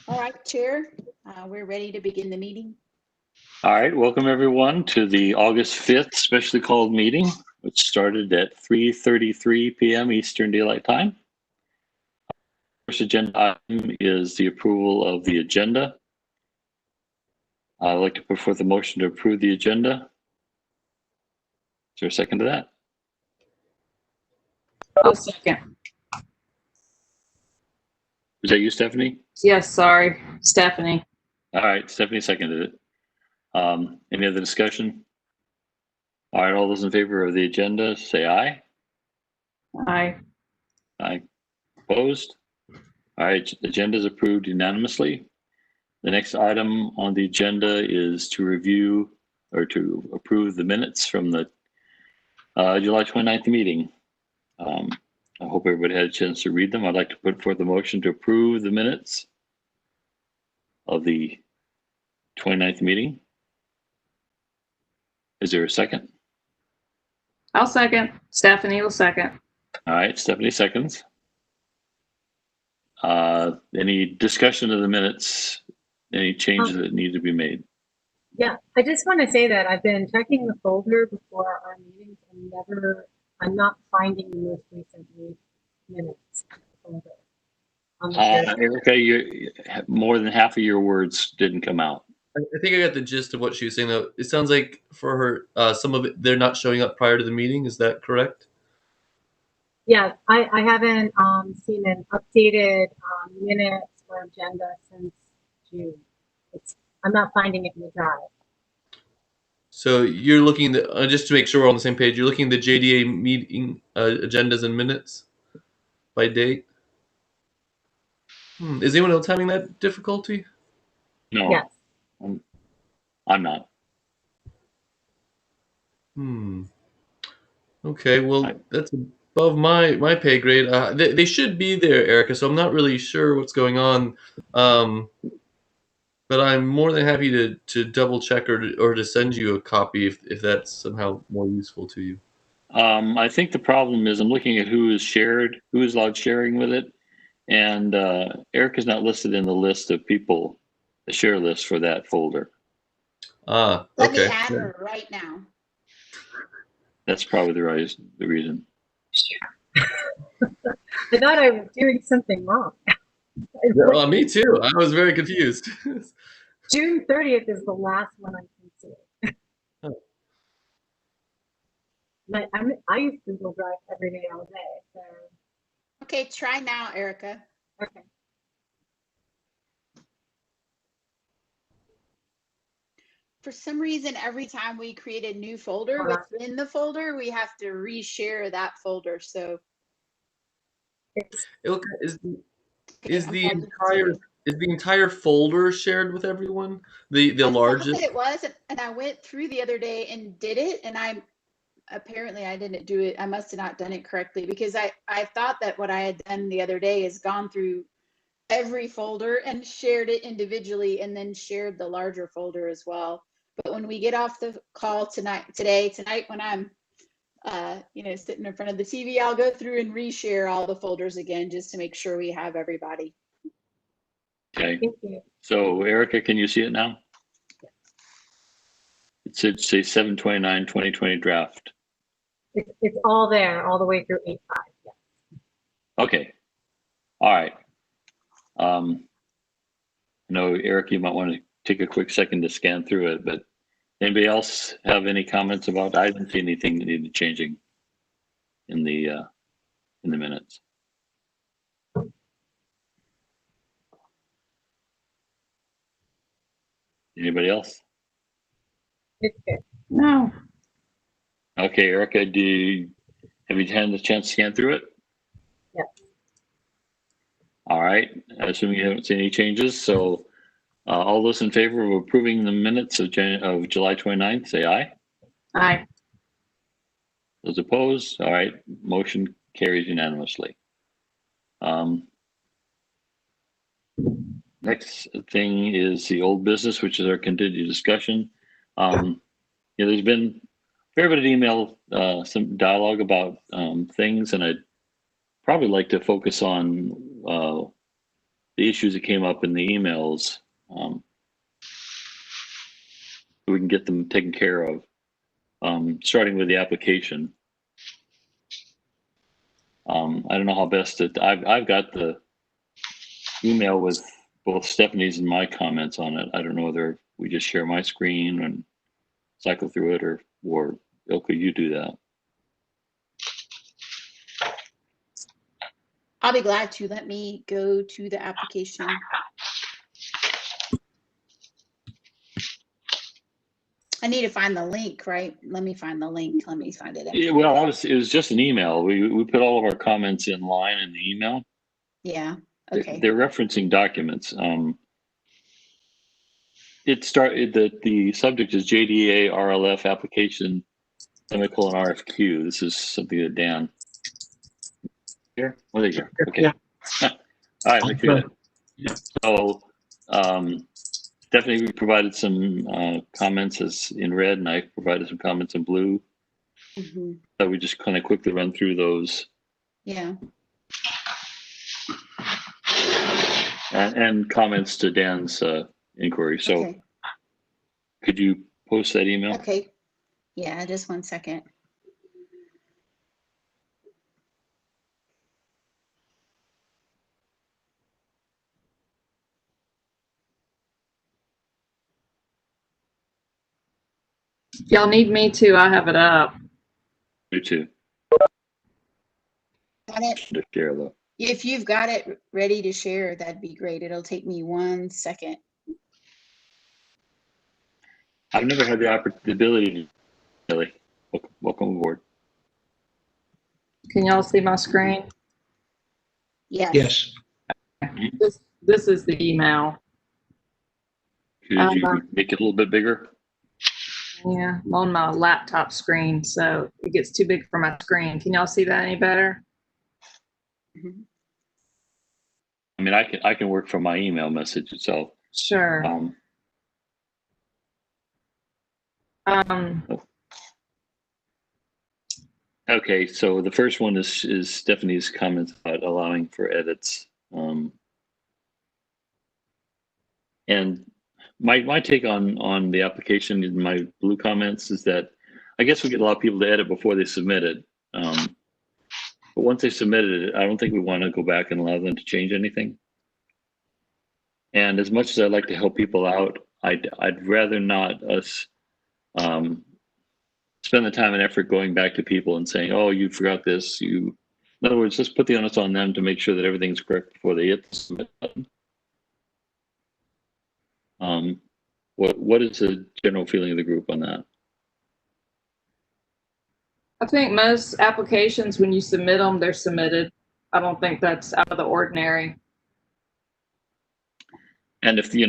All right, Chair, we're ready to begin the meeting. All right, welcome everyone to the August 5th specially called meeting, which started at 3:33 p.m. Eastern Daylight Time. First agenda item is the approval of the agenda. I'd like to put forth a motion to approve the agenda. Is there a second to that? I'll second. Is that you, Stephanie? Yes, sorry, Stephanie. All right, Stephanie seconded it. Any other discussion? All right, all those in favor of the agenda, say aye. Aye. Aye. Opposed? All right, agenda is approved unanimously. The next item on the agenda is to review or to approve the minutes from the July 29th meeting. I hope everybody had a chance to read them. I'd like to put forth a motion to approve the minutes of the 29th meeting. Is there a second? I'll second. Stephanie will second. All right, Stephanie seconds. Any discussion of the minutes? Any changes that need to be made? Yeah, I just want to say that I've been checking the folder before our meetings and I'm not finding the most recent minutes folder. Erica, more than half of your words didn't come out. I think I got the gist of what she was saying, though. It sounds like for her, some of it, they're not showing up prior to the meeting. Is that correct? Yeah, I haven't seen an updated minutes or agenda since June. I'm not finding it in the drive. So you're looking at, just to make sure we're on the same page, you're looking at the JDA meeting agendas and minutes by date? Is anyone else having that difficulty? No. Yes. I'm not. Okay, well, that's above my pay grade. They should be there, Erica, so I'm not really sure what's going on. But I'm more than happy to double check or to send you a copy if that's somehow more useful to you. I think the problem is I'm looking at who is allowed sharing with it, and Eric is not listed in the list of people, the share list for that folder. Okay. Let me add her right now. That's probably the reason. I thought I was doing something wrong. Well, me too. I was very confused. June 30th is the last one I can see. Oh. I use Google Drive every day, all day. So. Okay, try now, Erica. Okay. For some reason, every time we create a new folder within the folder, we have to reshare that folder. So is the entire folder shared with everyone? The largest? I thought that it was, and I went through the other day and did it, and apparently I didn't do it. I must have not done it correctly, because I thought that what I had done the other day is gone through every folder and shared it individually and then shared the larger folder as well. But when we get off the call tonight when I'm sitting in front of the TV, I'll go through and reshare all the folders again just to make sure we have everybody. Okay. Thank you. So Erica, can you see it now? It should say 7/29/2020 draft. It's all there, all the way through 8/5. Yeah. Okay. All right. I know, Eric, you might want to take a quick second to scan through it, but anybody else have any comments about? I didn't see anything that needed changing in the minutes. Anybody else? It's good. No. Okay, Erica, have you had the chance to scan through it? Yeah. All right. Assuming you haven't seen any changes, so all those in favor of approving the minutes of July 29th, say aye. Aye. Those opposed? All right. Motion carries unanimously. Next thing is the old business, which is our continued discussion. There's been a fair bit of email, some dialogue about things, and I'd probably like to focus on the issues that came up in the emails, so we can get them taken care of. Starting with the application. I don't know how best to. I've got the email with both Stephanie's and my comments on it. I don't know whether we just share my screen and cycle through it, or Ilka, you do that. I'll be glad to. Let me go to the application. I need to find the link, right? Let me find the link. Let me find it. Yeah, well, it was just an email. We put all of our comments in line in the email. Yeah. Okay. They're referencing documents. It started that the subject is JDA RLF application semicolon RFQ. This is something that Dan here. Well, there you go. Okay. Yeah. All right. Look good. Yeah. So definitely we provided some comments as in red, and I provided some comments in blue. Mm-hmm. So we just kind of quickly run through those. Yeah. And comments to Dan's inquiry. So Okay. could you post that email? Okay. Yeah, just 1 second. If y'all need me to, I have it up. You too. Got it. To share though. If you've got it ready to share, that'd be great. It'll take me 1 second. I've never had the ability to really. Welcome aboard. Can y'all see my screen? Yes. Yes. This is the email. Could you make it a little bit bigger? Yeah, I'm on my laptop screen, so it gets too big for my screen. Can y'all see that any better? Mhm. I mean, I can work from my email message itself. Sure. Okay, so the first one is Stephanie's comments about allowing for edits. And my take on the application in my blue comments is that I guess we get a lot of people to edit before they submit it. But once they submitted it, I don't think we want to go back and allow them to change anything. And as much as I'd like to help people out, I'd rather not us spend the time and effort going back to people and saying, "Oh, you forgot this." In other words, just put the onus on them to make sure that everything's correct before they hit the submit button. What is the general feeling of the group on that? I think most applications, when you submit them, they're submitted. I don't think that's out of the ordinary. And if we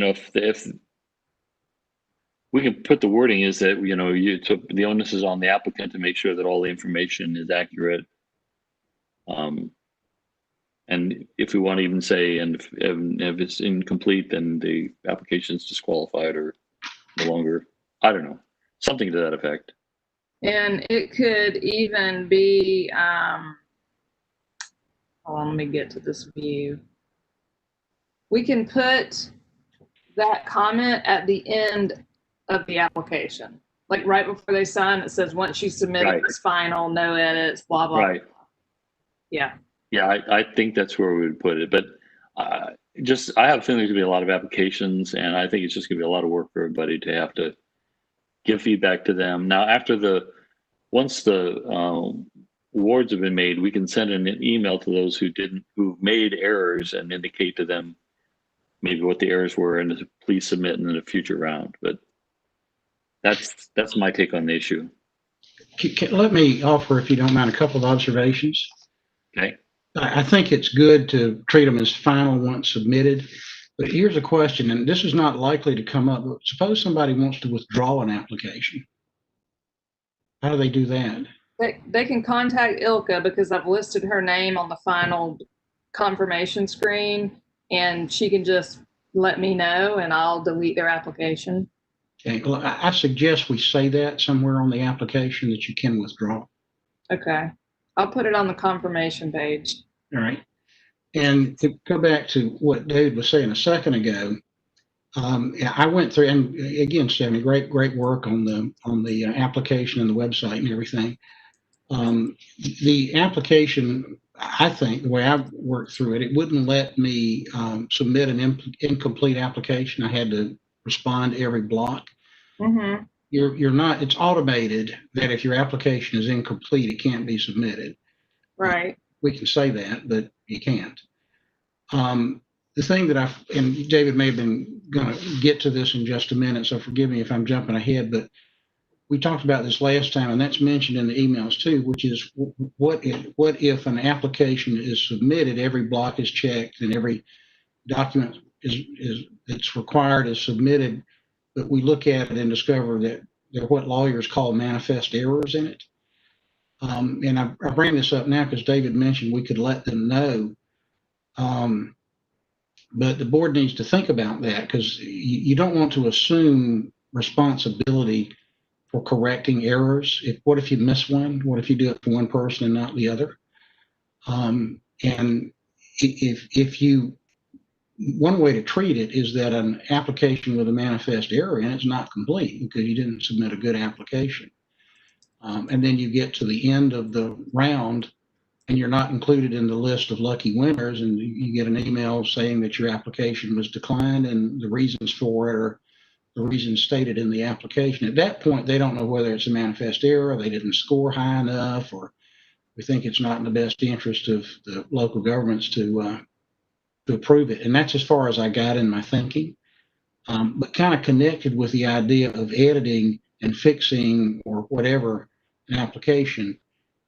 can put the wording is that the onus is on the applicant to make sure that all the information is accurate. And if we want to even say, and if it's incomplete, then the application is disqualified or no longer. I don't know, something to that effect. And it could even be, hold on, let me get to this view. We can put that comment at the end of the application. Like right before they sign, it says, once you submit it, it's final, no edits, blah, blah. Right. Yeah. Yeah, I think that's where we would put it. But I have a feeling there's going to be a lot of applications, and I think it's just going to be a lot of work for everybody to have to give feedback to them. Now, once the awards have been made, we can send an email to those who made errors and indicate to them maybe what the errors were and please submit in a future round. But that's my take on the issue. Let me offer, if you don't mind, a couple of observations. Okay. I think it's good to treat them as final once submitted. But here's a question, and this is not likely to come up. But suppose somebody wants to withdraw an application. How do they do that? They can contact Ilka because I've listed her name on the final confirmation screen, and she can just let me know and I'll delete their application. Okay. Well, I suggest we say that somewhere on the application that you can withdraw. Okay. I'll put it on the confirmation page. All right. And to go back to what David was saying a second ago, I went through, and again, Stephanie, great work on the application and the website and everything. The application, I think, the way I worked through it, it wouldn't let me submit an incomplete application. I had to respond to every block. Mm-hmm. You're not. It's automated that if your application is incomplete, it can't be submitted. Right. We can say that, but you can't. The thing that and David may have been going to get to this in just a minute, so forgive me if I'm jumping ahead, but we talked about this last time, and that's mentioned in the emails too, which is what if an application is submitted, every block is checked, and every document that's required is submitted, but we look at it and discover that there are what lawyers call manifest errors in it. And I bring this up now because David mentioned we could let them know. But the board needs to think about that because you don't want to assume responsibility for correcting errors. What if you miss one? What if you do it for one person and not the other? And if you, one way to treat it is that an application with a manifest error in it is not complete because you didn't submit a good application. And then you get to the end of the round and you're not included in the list of lucky winners, and you get an email saying that your application was declined and the reasons for it are the reasons stated in the application. At that point, they don't know whether it's a manifest error, they didn't score high enough, or we think it's not in the best interest of the local governments to approve it. And that's as far as I got in my thinking, but kind of connected with the idea of editing and fixing or whatever an application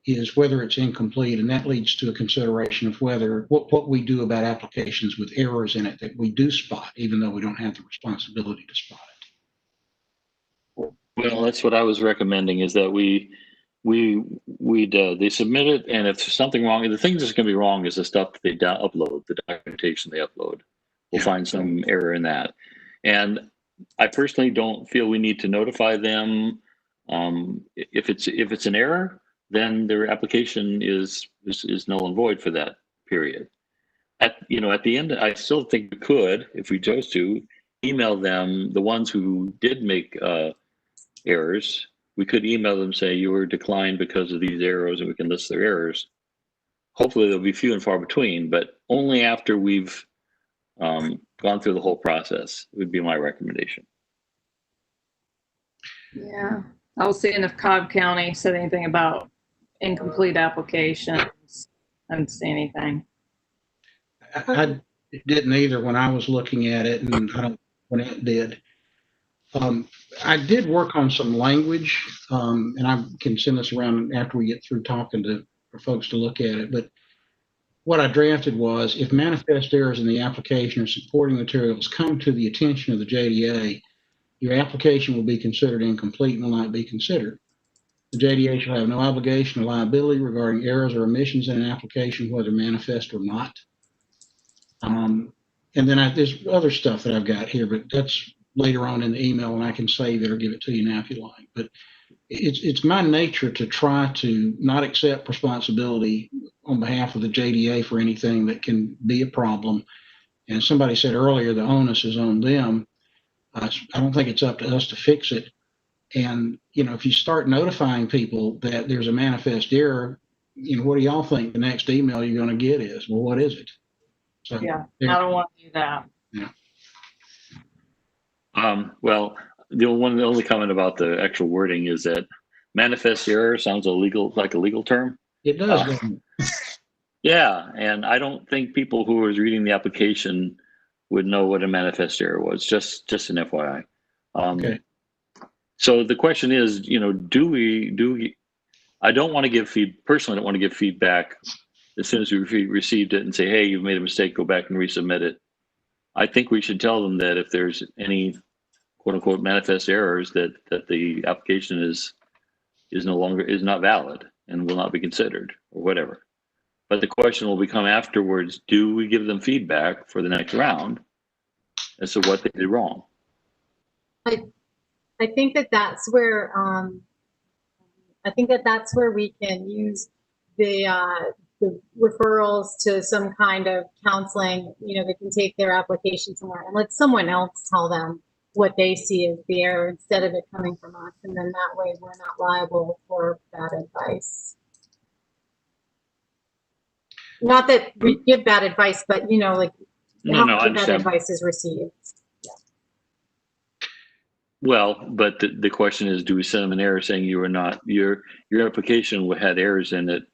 is whether it's incomplete, and that leads to a consideration of whether what we do about applications with errors in it that we do spot, even though we don't have the responsibility to spot it. Well, that's what I was recommending is that they submit it, and if there's something wrong, the things that's going to be wrong is the stuff that they upload, the documentation they upload. We'll find some error in that, and I personally don't feel we need to notify them if it's an error. Then their application is null and void for that period. At the end, I still think we could, if we chose to, email them the ones who did make errors. We could email them, say you were declined because of these errors, and we can list their errors. Hopefully, they'll be few and far between, but only after we've gone through the whole process would be my recommendation. Yeah, I was seeing if Cobb County said anything about incomplete applications. I didn't see anything. I didn't either when I was looking at it, and I don't when it did. I did work on some language, and I can send this around after we get through talking for folks to look at it. But what I drafted was, if manifest errors in the application or supporting materials come to the attention of the JDA, your application will be considered incomplete and will not be considered. The JDA shall have no obligation or liability regarding errors or omissions in an application, whether manifest or not. And then there's other stuff that I've got here, but that's later on in the email, and I can save it or give it to you now if you like. But it's my nature to try to not accept responsibility on behalf of the JDA for anything that can be a problem. And somebody said earlier, the onus is on them. I don't think it's up to us to fix it. And, if you start notifying people that there's a manifest error, what do y'all think the next email you're going to get is? Well, what is it? So, Yeah, I don't want to do that. Yeah. Well, the only comment about the actual wording is that manifest error sounds like a legal term. It does. Doesn't it? Yeah, and I don't think people who was reading the application would know what a manifest error was. Just an FYI. Okay. So the question is, do we? I don't want to personally don't want to give feedback as soon as we received it and say, hey, you've made a mistake, go back and resubmit it. I think we should tell them that if there's any quote unquote manifest errors, that the application is not valid and will not be considered or whatever. But the question will become afterwards, do we give them feedback for the next round as to what they did wrong? I think that's where we can use the the referrals to some kind of counseling, they can take their application somewhere and let someone else tell them what they see as the error instead of it coming from us. And then that way we're not liable for bad advice. Not that we give bad advice, but like No, I how bad understand. advice is received. Well, but the question is, do we send them an error saying you are not, your application had errors in it?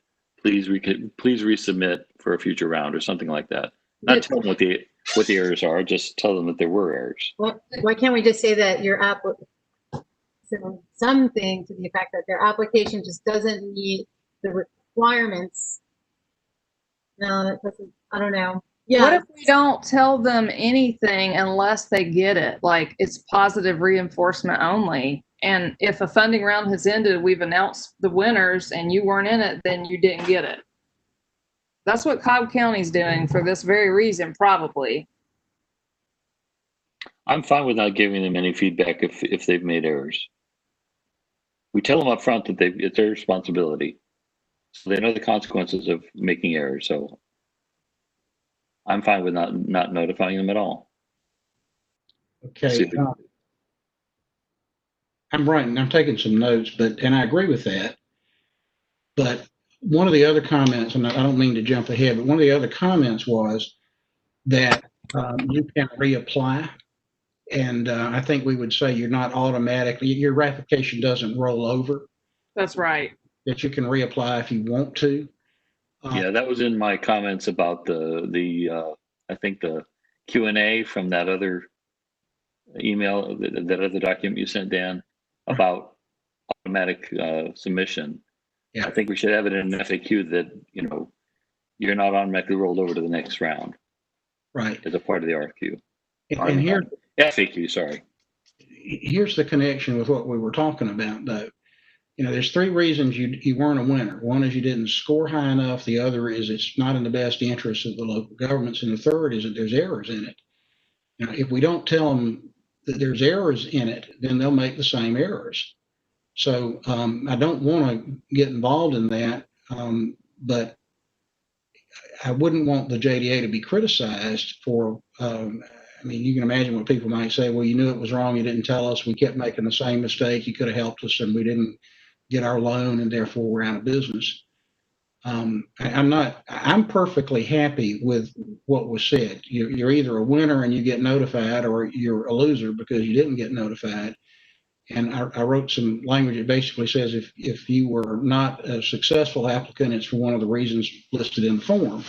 Please resubmit for a future round or something like that. Not tell them what the errors are, just tell them that there were errors. Why can't we just say that your app, something to the effect that their application just doesn't meet the requirements? No, that doesn't, I don't know. Yeah. What if we don't tell them anything unless they get it? Like it's positive reinforcement only. And if a funding round has ended, we've announced the winners and you weren't in it, then you didn't get it. That's what Cobb County's doing for this very reason, probably. I'm fine with not giving them any feedback if they've made errors. We tell them up front that it's their responsibility. So they know the consequences of making errors. So I'm fine with not notifying them at all. Okay. I'm taking some notes, and I agree with that. But one of the other comments, and I don't mean to jump ahead, but one of the other comments was that you can reapply. And I think we would say you're not automatically, your application doesn't roll over. That's right. That you can reapply if you want to. Yeah, that was in my comments about the I think the Q&A from that other email, that other document you sent, Dan, about automatic submission. Yeah. I think we should have it in an FAQ that, you're not automatically rolled over to the next round. Right. As a part of the RFQ. And here, FAQ, sorry. Here's the connection with what we were talking about, though. There's three reasons you weren't a winner. One is you didn't score high enough. The other is it's not in the best interest of the local governments. And the third is that there's errors in it. If we don't tell them that there's errors in it, then they'll make the same errors. So I don't want to get involved in that, but I wouldn't want the JDA to be criticized for, you can imagine what people might say, well, you knew it was wrong, you didn't tell us, we kept making the same mistake, you could have helped us and we didn't get our loan and therefore we're out of business. I'm perfectly happy with what was said. You're either a winner and you get notified, or you're a loser because you didn't get notified. And I wrote some language that basically says if you were not a successful applicant, it's for one of the reasons listed in the form.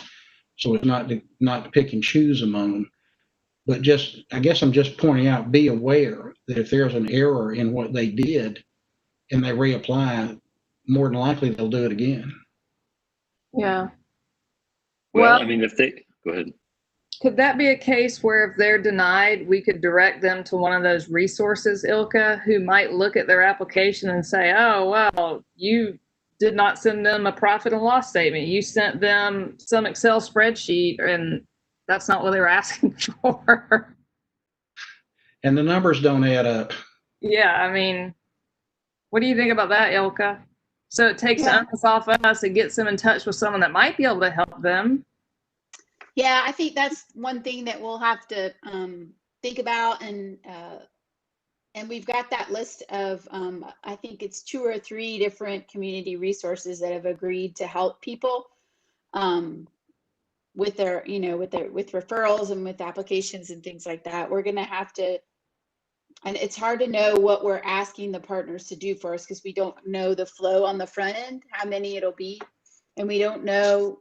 So it's not to pick and choose among them. But I guess I'm just pointing out, be aware that if there's an error in what they did and they reapply, more than likely they'll do it again. Yeah. Well, if they, go ahead. Could that be a case where if they're denied, we could direct them to one of those resources, Ilka, who might look at their application and say, oh, well, you did not send them a profit and loss statement. You sent them some Excel spreadsheet, and that's not what they were asking for. And the numbers don't add up. Yeah, what do you think about that, Ilka? So it takes the onus off us and gets them in touch with someone that might be able to help them. Yeah, I think that's one thing that we'll have to think about, and we've got that list of I think it's 2 or 3 different community resources that have agreed to help people with their with referrals and with applications and things like that. We're gonna have to, and it's hard to know what we're asking the partners to do for us because we don't know the flow on the front end, how many it'll be, and we don't know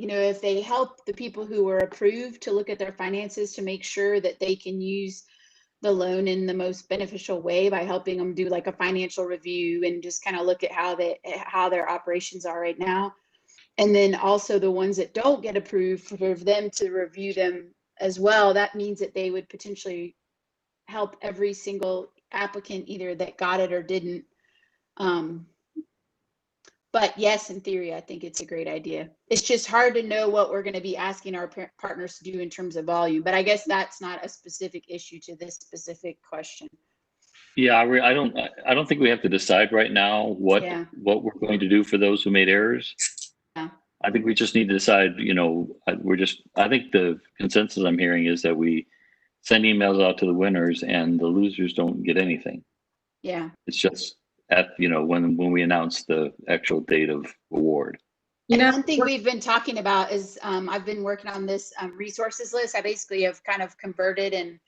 if they help the people who were approved to look at their finances to make sure that they can use the loan in the most beneficial way by helping them do like a financial review and just kind of look at how their operations are right now. And then also the ones that don't get approved, for them to review them as well. That means that they would potentially help every single applicant either that got it or didn't. But yes, in theory, I think it's a great idea. It's just hard to know what we're going to be asking our partners to do in terms of volume. But I guess that's not a specific issue to this specific question. Yeah, I don't think we have to decide right now what we're going to do for those who made errors. Yeah. I think we just need to decide, I think the consensus I'm hearing is that we send emails out to the winners and the losers don't get anything. Yeah. It's just when we announce the actual date of award. And one thing we've been talking about is I've been working on this resources list. I basically have kind of converted and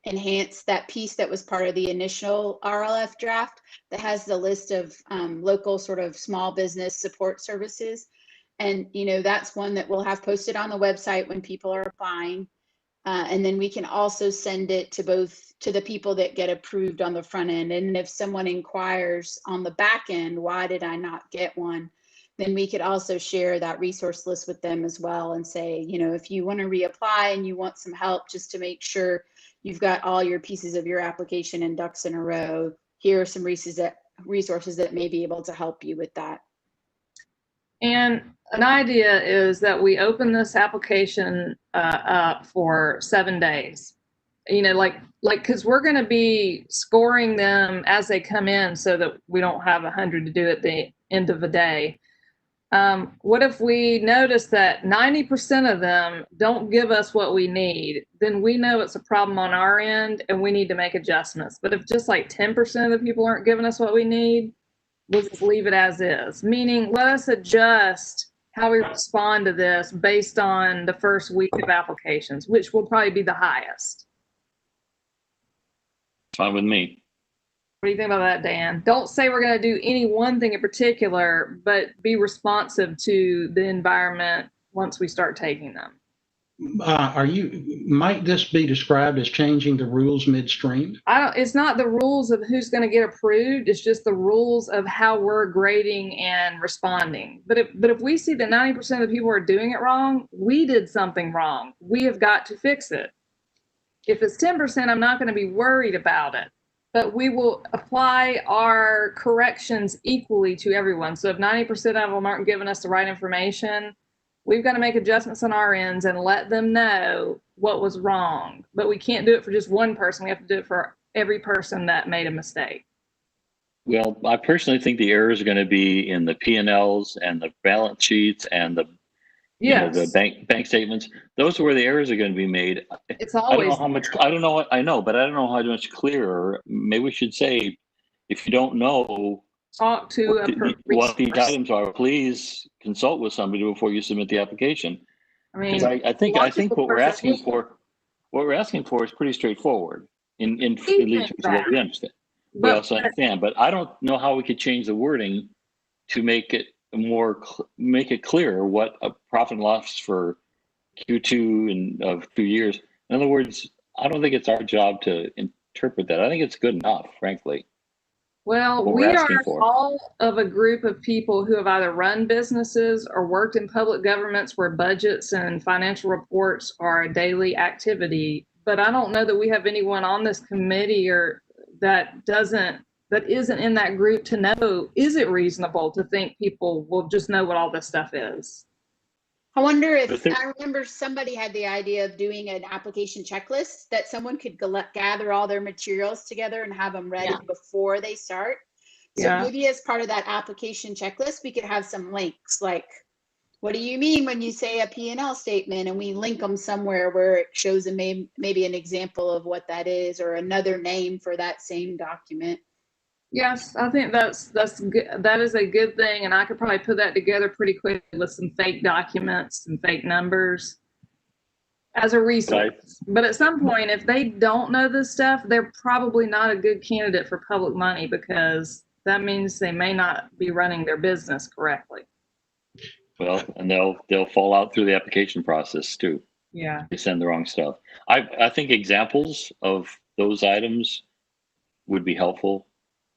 enhanced that piece that was part of the initial RLF draft that has the list of local sort of small business support services. And, that's one that we'll have posted on the website when people are applying. And then we can also send it to the people that get approved on the front end. And if someone inquires on the back end, why did I not get one? Then we could also share that resource list with them as well and say, if you want to reapply and you want some help just to make sure you've got all your pieces of your application and ducks in a row, here are some resources that may be able to help you with that. And an idea is that we open this application up for 7 days. Because we're going to be scoring them as they come in so that we don't have 100 to do at the end of the day. What if we notice that 90% of them don't give us what we need? Then we know it's a problem on our end and we need to make adjustments. But if just like 10% of the people aren't giving us what we need, we'll just leave it as is. Meaning, let us adjust how we respond to this based on the first week of applications, which will probably be the highest. Fine with me. What do you think about that, Dan? Don't say we're going to do any one thing in particular, but be responsive to the environment once we start taking them. Might this be described as changing the rules midstream? It's not the rules of who's going to get approved. It's just the rules of how we're grading and responding. But if we see that 90% of the people are doing it wrong, we did something wrong. We have got to fix it. If it's 10%, I'm not going to be worried about it. But we will apply our corrections equally to everyone. So if 90% of them aren't giving us the right information, we've got to make adjustments on our ends and let them know what was wrong. But we can't do it for just one person. We have to do it for every person that made a mistake. Well, I personally think the errors are going to be in the P&Ls and the balance sheets and the the bank statements. Those are where the errors are going to be made. It's always. I don't know how much. I don't know what I know, but I don't know how much clearer. Maybe we should say, if you don't know, talk to what these items are, please consult with somebody before you submit the application. I mean, I think what we're asking for is pretty straightforward in at least what we understand. We also understand, but I don't know how we could change the wording to make it clearer what a profit and loss for Q2 of 2 years. In other words, I don't think it's our job to interpret that. I think it's good enough, frankly. Well, we are all of a group of people who have either run businesses or worked in public governments where budgets and financial reports are a daily activity. But I don't know that we have anyone on this committee that isn't in that group to know, is it reasonable to think people will just know what all this stuff is? I wonder I remember somebody had the idea of doing an application checklist that someone could gather all their materials together and have them ready before they start. So maybe as part of that application checklist, we could have some links like, what do you mean when you say a P&L statement? And we link them somewhere where it shows maybe an example of what that is or another name for that same document. Yes, I think that's good. That is a good thing, and I could probably put that together pretty quickly with some fake documents and fake numbers as a resource. Right. But at some point, if they don't know this stuff, they're probably not a good candidate for public money because that means they may not be running their business correctly. Well, and they'll fall out through the application process too. Yeah, they send the wrong stuff. I think examples of those items would be helpful.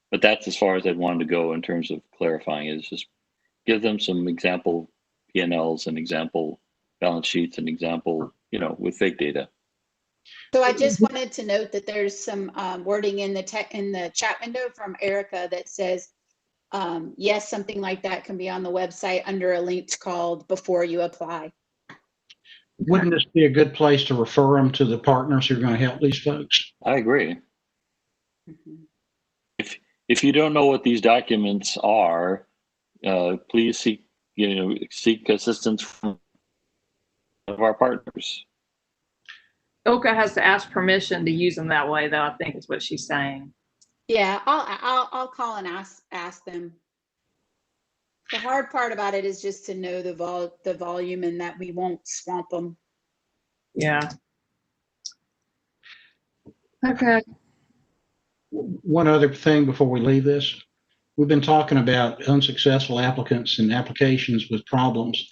But that's as far as I'd wanted to go in terms of clarifying is just give them some example P&Ls and example balance sheets and example, with fake data. So I just wanted to note that there's some wording in the chat window from Erica that says, yes, something like that can be on the website under a link called Before You Apply. Wouldn't this be a good place to refer them to the partners who are going to help these folks? I agree. Mm-hmm. If you don't know what these documents are, please seek seek assistance from one of our partners. OCA has to ask permission to use them that way, though, I think is what she's saying. Yeah, I'll call and ask them. The hard part about it is just to know the volume and that we won't swamp them. Yeah. Okay. One other thing before we leave this, we've been talking about unsuccessful applicants and applications with problems.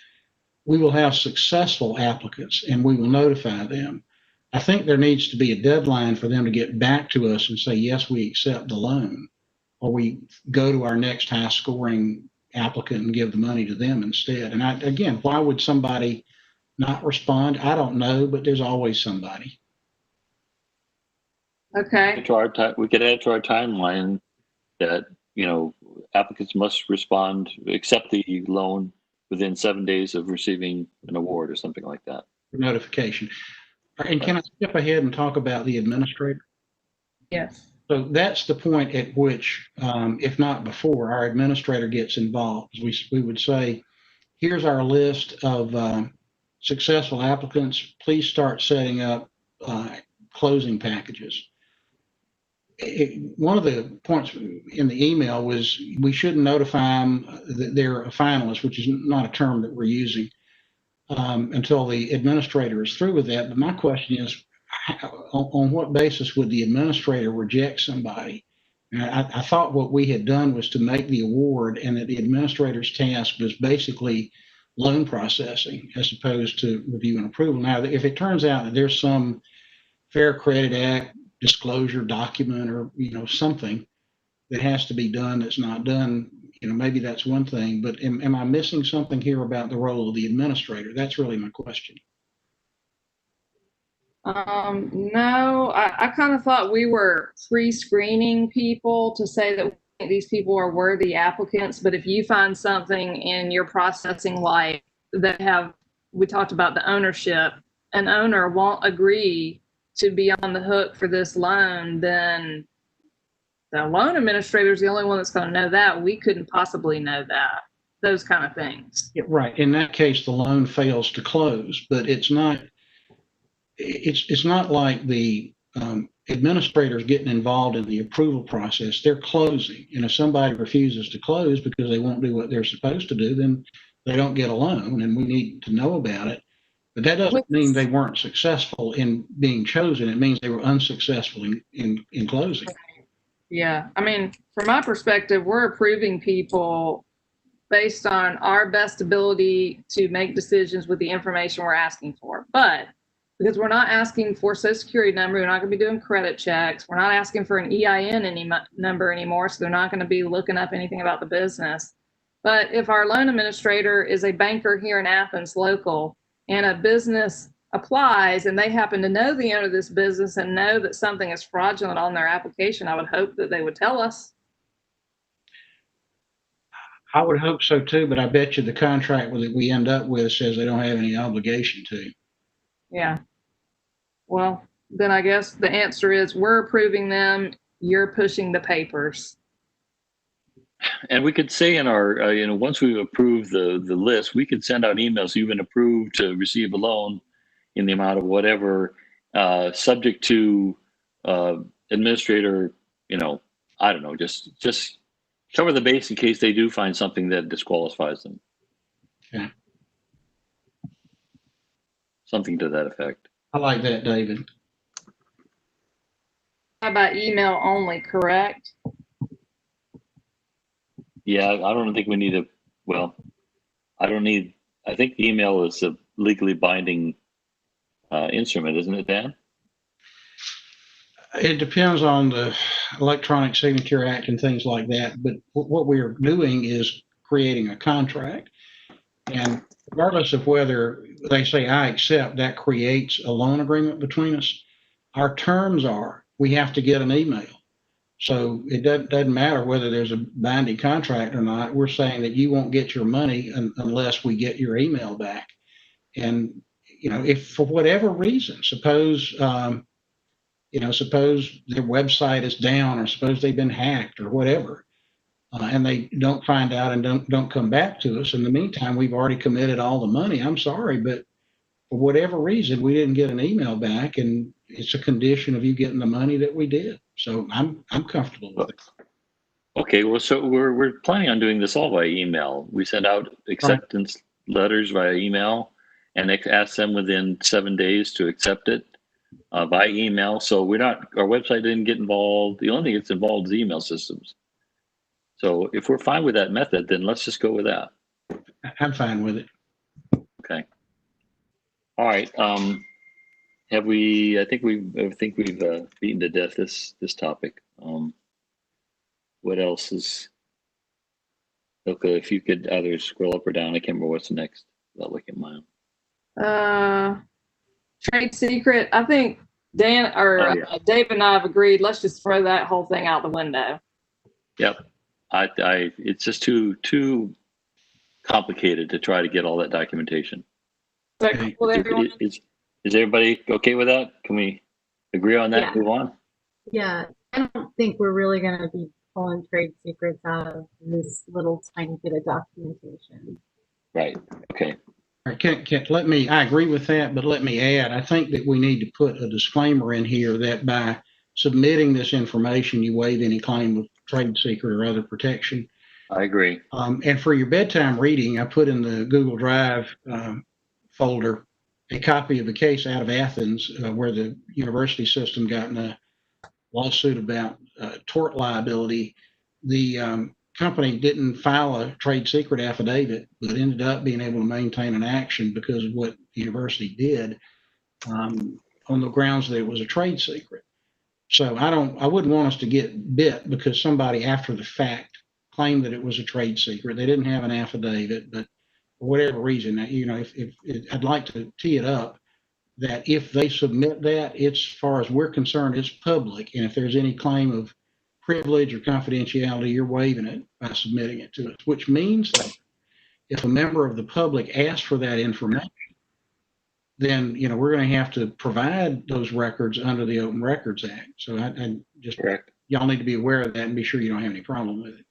We will have successful applicants and we will notify them. I think there needs to be a deadline for them to get back to us and say, yes, we accept the loan, or we go to our next high scoring applicant and give the money to them instead. And again, why would somebody not respond? I don't know, but there's always somebody. Okay. We could add to our timeline that, applicants must respond, accept the loan within 7 days of receiving an award or something like that. Notification. And can I skip ahead and talk about the administrator? Yes. So that's the point at which, if not before, our administrator gets involved. We would say, here's our list of successful applicants. Please start setting up closing packages. One of the points in the email was we shouldn't notify them that they're a finalist, which is not a term that we're using, until the administrator is through with that. But my question is, on what basis would the administrator reject somebody? And I thought what we had done was to make the award, and that the administrator's task was basically loan processing as opposed to review and approval. Now, if it turns out that there's some Fair Credit Act disclosure document or something that has to be done that's not done, maybe that's one thing. But am I missing something here about the role of the administrator? That's really my question. No, I kind of thought we were pre-screening people to say that these people are worthy applicants. But if you find something in your processing life that we talked about the ownership, an owner won't agree to be on the hook for this loan, then the loan administrator is the only one that's going to know that. We couldn't possibly know that. Those kind of things. Yeah, right. In that case, the loan fails to close, but it's not like the administrators getting involved in the approval process. They're closing. And if somebody refuses to close because they won't do what they're supposed to do, then they don't get a loan, and we need to know about it. But that doesn't mean they weren't successful in being chosen. It means they were unsuccessful in closing. Yeah. I mean, from my perspective, we're approving people based on our best ability to make decisions with the information we're asking for. But because we're not asking for Social Security number, we're not going to be doing credit checks. We're not asking for an EIN number anymore, so they're not going to be looking up anything about the business. But if our loan administrator is a banker here in Athens local, and a business applies and they happen to know the owner of this business and know that something is fraudulent on their application, I would hope that they would tell us. I would hope so too, but I bet you the contract that we end up with says they don't have any obligation to. Yeah. Well, then I guess the answer is we're approving them. You're pushing the papers. And we could say in our, once we approve the list, we could send out emails. You've been approved to receive a loan in the amount of whatever, subject to administrator. I don't know, just cover the base in case they do find something that disqualifies them. Okay. Something to that effect. I like that, David. How about email only, correct? Yeah, I don't think we need I think the email is a legally binding instrument, isn't it, Dan? It depends on the Electronic Signature Act and things like that. But what we're doing is creating a contract. And regardless of whether they say, I accept, that creates a loan agreement between us. Our terms are, we have to get an email. So it doesn't matter whether there's a binding contract or not. We're saying that you won't get your money unless we get your email back. And, if for whatever reason, suppose their website is down, or suppose they've been hacked or whatever, and they don't find out and don't come back to us. In the meantime, we've already committed all the money. I'm sorry, but for whatever reason, we didn't get an email back, and it's a condition of you getting the money that we did. So I'm comfortable with it. Okay, well, so we're planning on doing this all by email. We send out acceptance letters via email and ask them within 7 days to accept it by email. So our website didn't get involved. The only thing that's involved is email systems. So if we're fine with that method, then let's just go with that. I'm fine with it. Okay. All right. I think we've beaten to death this topic. What else is? Okay, if you could either scroll up or down, I can't remember what's next. I'll look at mine. Trade secret. I think Dan or Dave and I have agreed. Let's just throw that whole thing out the window. Yep. It's just too complicated to try to get all that documentation. Is everybody okay with that? Can we agree on that? Yeah. And move on. Yeah, I don't think we're really going to be pulling trade secrets out of this little tiny bit of documentation. Right. Okay. All right, I agree with that, but let me add, I think that we need to put a disclaimer in here that by submitting this information, you waive any claim of trade secret or other protection. I agree. And for your bedtime reading, I put in the Google Drive folder a copy of a case out of Athens where the university system got in a lawsuit about tort liability. The company didn't file a trade secret affidavit, but ended up being able to maintain an action because of what the university did on the grounds that it was a trade secret. So I wouldn't want us to get bit because somebody after the fact claimed that it was a trade secret. They didn't have an affidavit, but for whatever reason, I'd like to tee it up that if they submit that, as far as we're concerned, it's public. And if there's any claim of privilege or confidentiality, you're waiving it by submitting it to us, which means that if a member of the public asks for that information, then, we're going to have to provide those records under the Open Records Act. So I just, Correct. Y'all need to be aware of that and be sure you don't have any problem with it.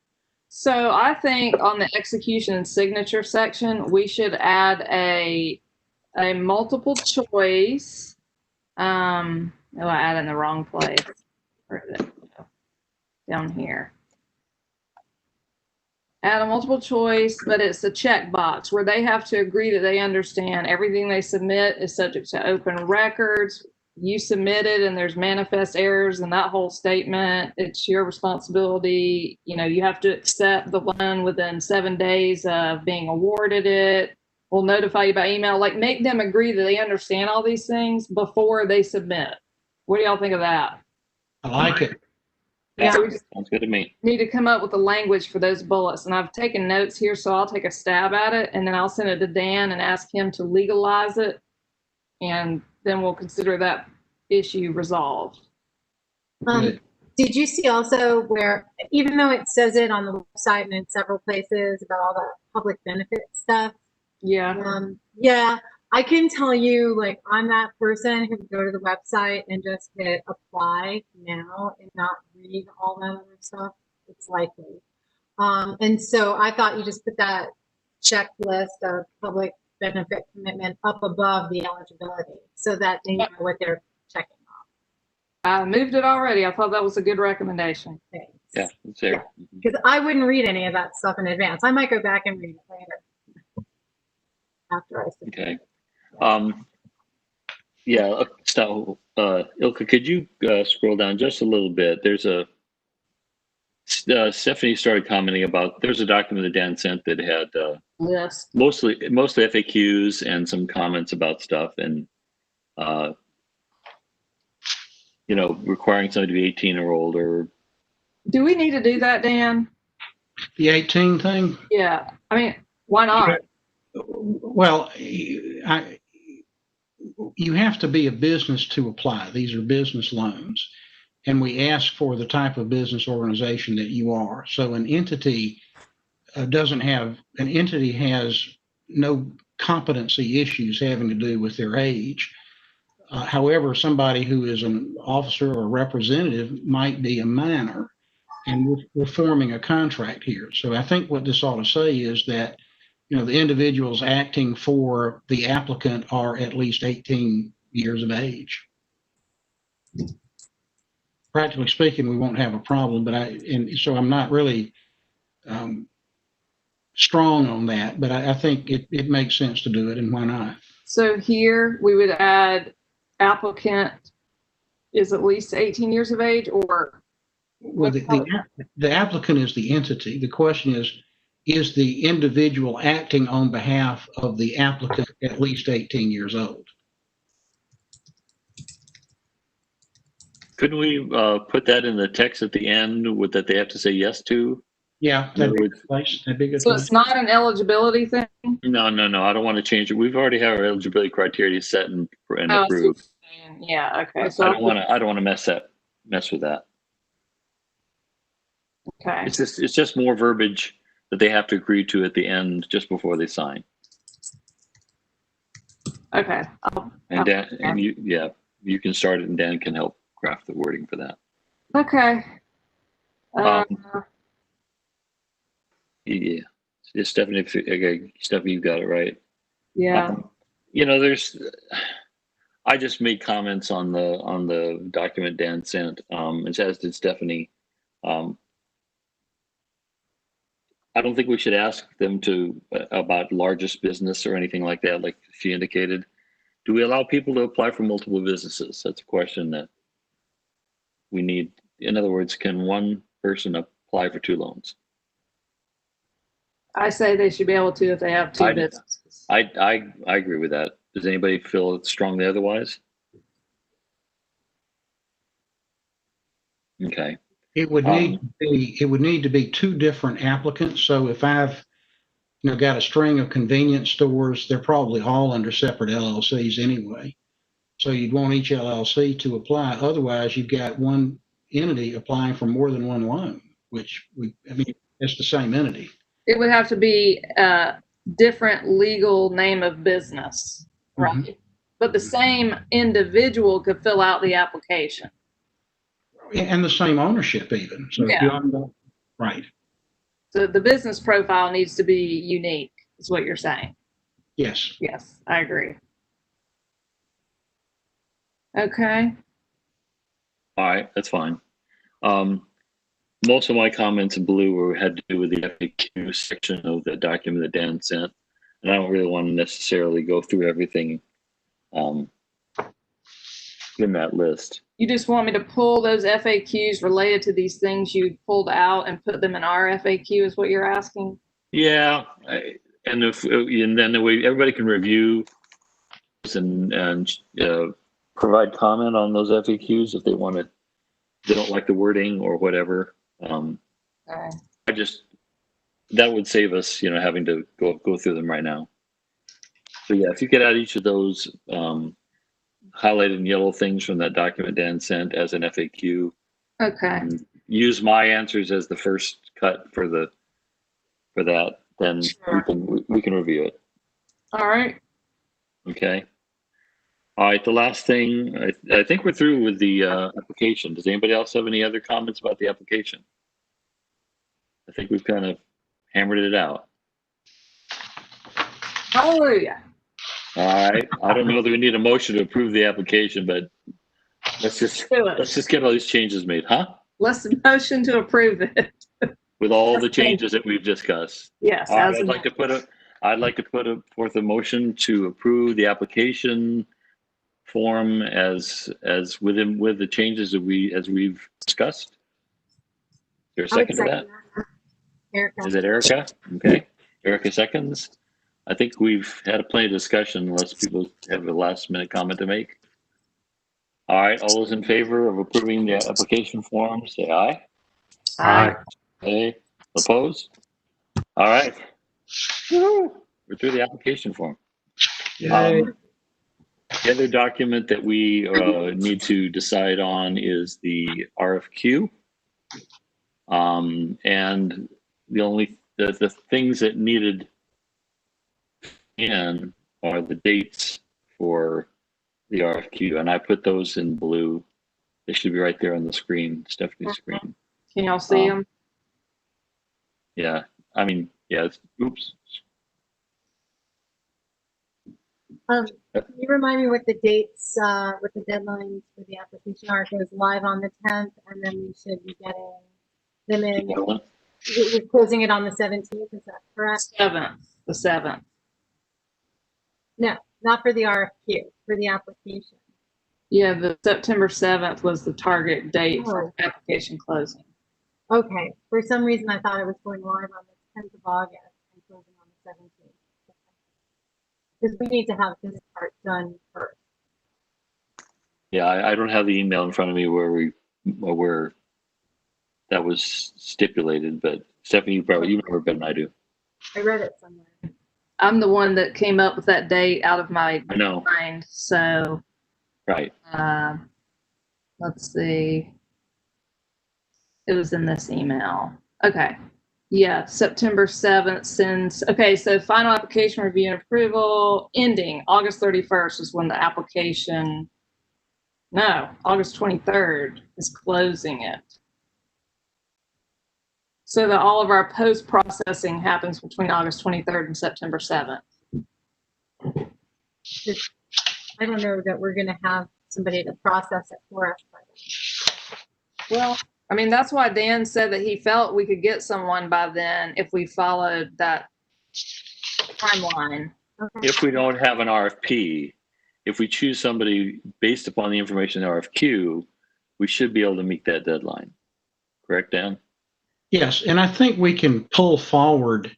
So I think on the execution and signature section, we should add a multiple choice. I added in the wrong place. Where is it? Down here. Add a multiple choice, but it's a checkbox where they have to agree that they understand everything they submit is subject to open records. You submitted and there's manifest errors in that whole statement. It's your responsibility. You have to accept the loan within 7 days of being awarded it. We'll notify you by email. Make them agree that they understand all these things before they submit. What do y'all think of that? I like it. Yeah, Sounds good to me. Need to come up with the language for those bullets. And I've taken notes here, so I'll take a stab at it, and then I'll send it to Dan and ask him to legalize it. And then we'll consider that issue resolved. Did you see also where, even though it says it on the website and in several places about all the public benefit stuff? Yeah. Yeah, I can tell you, I'm that person who would go to the website and just hit apply now and not read all that other stuff. It's likely. And so I thought you just put that checklist of public benefit commitment up above the eligibility so that they know what they're checking off. I moved it already. I thought that was a good recommendation. Thanks. Yeah, it's there. Because I wouldn't read any of that stuff in advance. I might go back and read it later after I submit. Okay. So Ilka, could you scroll down just a little bit? There's Stephanie started commenting about, there's a document that Dan sent that had Yes. mostly FAQs and some comments about stuff and requiring somebody to be 18 or older. Do we need to do that, Dan? The 18 thing? Yeah. I mean, why not? Well, you have to be a business to apply. These are business loans. And we ask for the type of business organization that you are. So an entity has no competency issues having to do with their age. However, somebody who is an officer or representative might be a minor. and we're forming a contract here. So I think what this ought to say is that, the individuals acting for the applicant are at least 18 years of age. Practically speaking, we won't have a problem, and so I'm not really strong on that, but I think it makes sense to do it, and why not? So here we would add applicant is at least 18 years of age, or Well, the applicant is the entity. The question is the individual acting on behalf of the applicant at least 18 years old? Couldn't we put that in the text at the end with that they have to say yes to? Yeah, that'd be a good place. That'd be a good so place. it's not an eligibility thing? No. I don't want to change it. We've already have our eligibility criteria set and Oh, approved. yeah, okay. So I don't want to mess with that. okay. It's just more verbiage that they have to agree to at the end just before they sign. Okay. And Dan, and you can start it, and Dan can help craft the wording for that. Okay. Yeah, Stephanie. Okay, Stephanie, you got it right. Yeah. I just made comments on the document Dan sent, as did Stephanie. I don't think we should ask them about largest business or anything like that, like she indicated. Do we allow people to apply for multiple businesses? That's a question that we need. In other words, can one person apply for 2 loans? I say they should be able to if they have 2 businesses. I agree with that. Does anybody feel strongly otherwise? Okay. It would need to be 2 different applicants. So if I've got a string of convenience stores, they're probably all under separate LLCs anyway. So you'd want each LLC to apply. Otherwise, you've got one entity applying for more than one loan, which it's the same entity. It would have to be a different legal name of business, right? Mhm. But the same individual could fill out the application. And the same ownership even. So Yeah. Right. So the business profile needs to be unique, is what you're saying. Yes. Yes, I agree. Okay. All right, that's fine. Most of my comments in blue had to do with the FAQ section of the document that Dan sent, and I don't really want to necessarily go through everything in that list. You just want me to pull those FAQs related to these things you pulled out and put them in our FAQ, is what you're asking? Yeah, and then the way everybody can review and provide comment on those FAQs if they want to. They don't like the wording or whatever. Okay. That would save us, having to go through them right now. So yeah, if you could add each of those highlighted in yellow things from that document Dan sent as an FAQ. Okay. Use my answers as the first cut for that. Then Sure. we can review it. All right. Okay. All right. The last thing, I think we're through with the application. Does anybody else have any other comments about the application? I think we've kind of hammered it out. Hallelujah. All right. I don't know that we need a motion to approve the application, but let's just get all these changes made, huh? Let's motion to approve it. With all the changes that we've discussed. Yes. All right, I'd like to put forth a motion to approve the application form as with the changes that we've discussed. Is there a second to that? Erica. Is it Erica? Okay. Erica seconds. I think we've had plenty of discussion unless people have a last minute comment to make. All right. All those in favor of approving the application form, say aye. Aye. Okay. Opposed? All right. We're through the application form. Yay. The other document that we need to decide on is the RFQ. And the things that needed in are the dates for the RFQ. And I put those in blue. They should be right there on the screen, Stephanie's screen. Can y'all see Um, them? Yeah, I mean, yeah, oops. Can you remind me what the dates, what the deadlines for the application are? It goes live on the 10th, and then we should be getting them in. We're closing it on the 17th, is that correct? 7th, the 7th. No, not for the RFQ, for the application. Yeah, the September 7th was the target date for Oh. application closing. Okay, for some reason I thought it was going live on the 10th of August and closing on the 17th. Because we need to have this part done first. Yeah, I don't have the email in front of me where that was stipulated, but Stephanie, you remember better than I do. I read it somewhere. I'm the one that came up with that date out of my I know. mind. So, Right. let's see. It was in this email. Okay. Yeah, September 7th sends. Okay, so final application review and approval ending August 31st is when the application. No, August 23rd is closing it. So that all of our post-processing happens between August 23rd and September 7th. I don't know that we're going to have somebody to process it for us. Well, I mean, that's why Dan said that he felt we could get someone by then if we followed that timeline. Okay. If we don't have an RFP, if we choose somebody based upon the information in the RFQ, we should be able to meet that deadline. Correct, Dan? Yes, and I think we can pull forward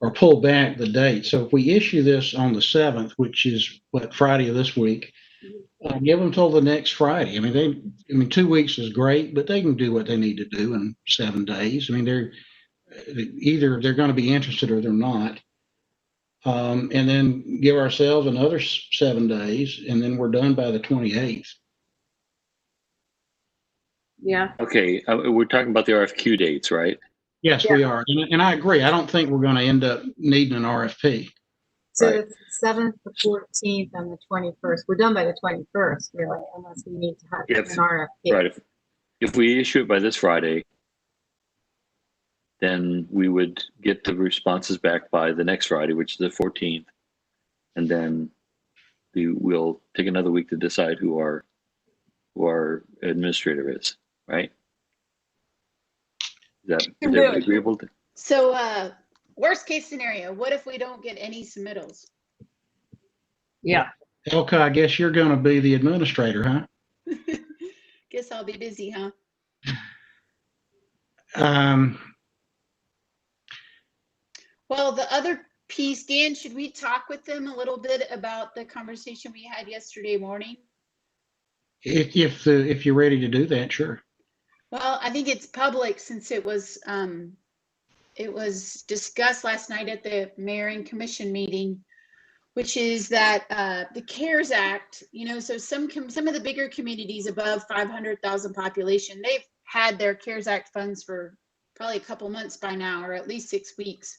or pull back the date. So if we issue this on the 7th, which is what, Friday of this week, give them till the next Friday. I mean, 2 weeks is great, but they can do what they need to do in 7 days. I mean, they're going to be interested or they're not. And then give ourselves another 7 days, and then we're done by the 28th. Yeah. Okay, we're talking about the RFQ dates, right? Yes, Yeah. we are. And I agree. I don't think we're going to end up needing an RFP. So Right. it's the 7th, the 14th, and the 21st. We're done by the 21st, really, unless we need to have If- an RFP. Right. If we issue it by this Friday, then we would get the responses back by the next Friday, which is the 14th. And then we'll take another week to decide who our administrator is, right? Is can that do it. agreeable to? So, worst case scenario, what if we don't get any submittals? Yeah. Elka, I guess you're going to be the administrator, huh? Guess I'll be busy, huh? Well, the other piece, Dan, should we talk with them a little bit about the conversation we had yesterday morning? If you're ready to do that, sure. Well, I think it's public since it was discussed last night at the mayor and commission meeting, which is that the CARES Act, so some of the bigger communities above 500,000 population, they've had their CARES Act funds for probably a couple months by now, or at least 6 weeks.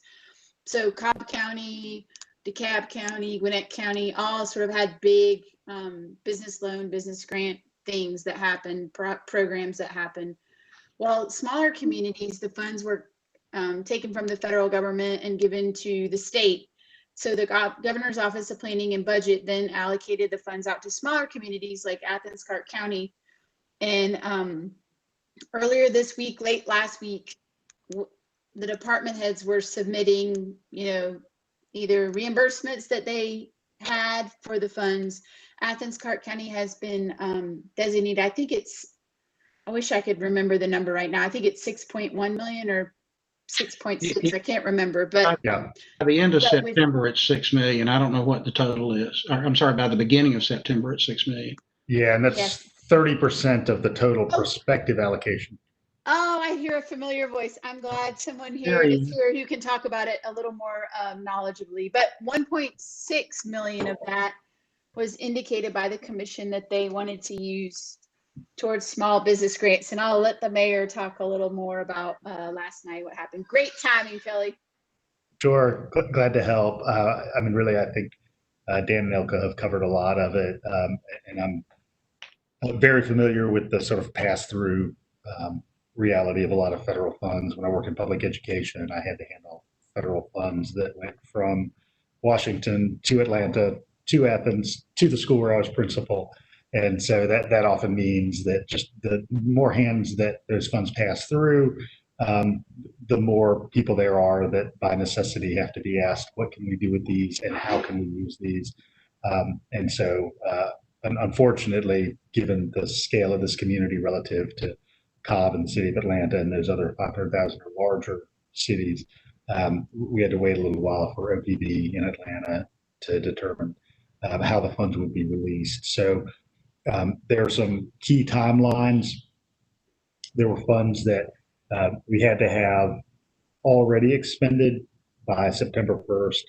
So Cobb County, DeKalb County, Gwinnett County, all sort of had big business loan, business grant things that happened, programs that happened. Well, smaller communities, the funds were taken from the federal government and given to the state. So the governor's office of planning and budget then allocated the funds out to smaller communities like Athens-Clarke County. And earlier this week, late last week, the department heads were submitting, either reimbursements that they had for the funds. Athens-Clarke County has been designated, I wish I could remember the number right now. I think it's 6.1 million or 6.6. I can't remember, but by the end of September, it's 6 million. I don't know what the total is. I'm sorry, by the beginning of September, it's 6 million. Yeah, and that's Yes. 30% of the total prospective allocation. Oh, I hear a familiar voice. I'm glad someone here is here who can talk about it a little more knowledgeably. But 1.6 million of that was indicated by the commission that they wanted to use towards small business grants. And I'll let the mayor talk a little more about last night, what happened. Great timing, Kelly. Sure, glad to help. I mean, really, I think Dan and Elka have covered a lot of it. And I'm very familiar with the sort of pass-through reality of a lot of federal funds. When I work in public education, I had to handle federal funds that went from Washington to Atlanta to Athens to the school where I was principal. And so that often means that just the more hands that those funds pass through, the more people there are that by necessity have to be asked, what can we do with these and how can we use these? And so unfortunately, given the scale of this community relative to Cobb and the city of Atlanta and those other 500,000 or larger cities, we had to wait a little while for OPB in Atlanta to determine how the funds would be released. So there are some key timelines. There were funds that we had to have already expended by September 1st,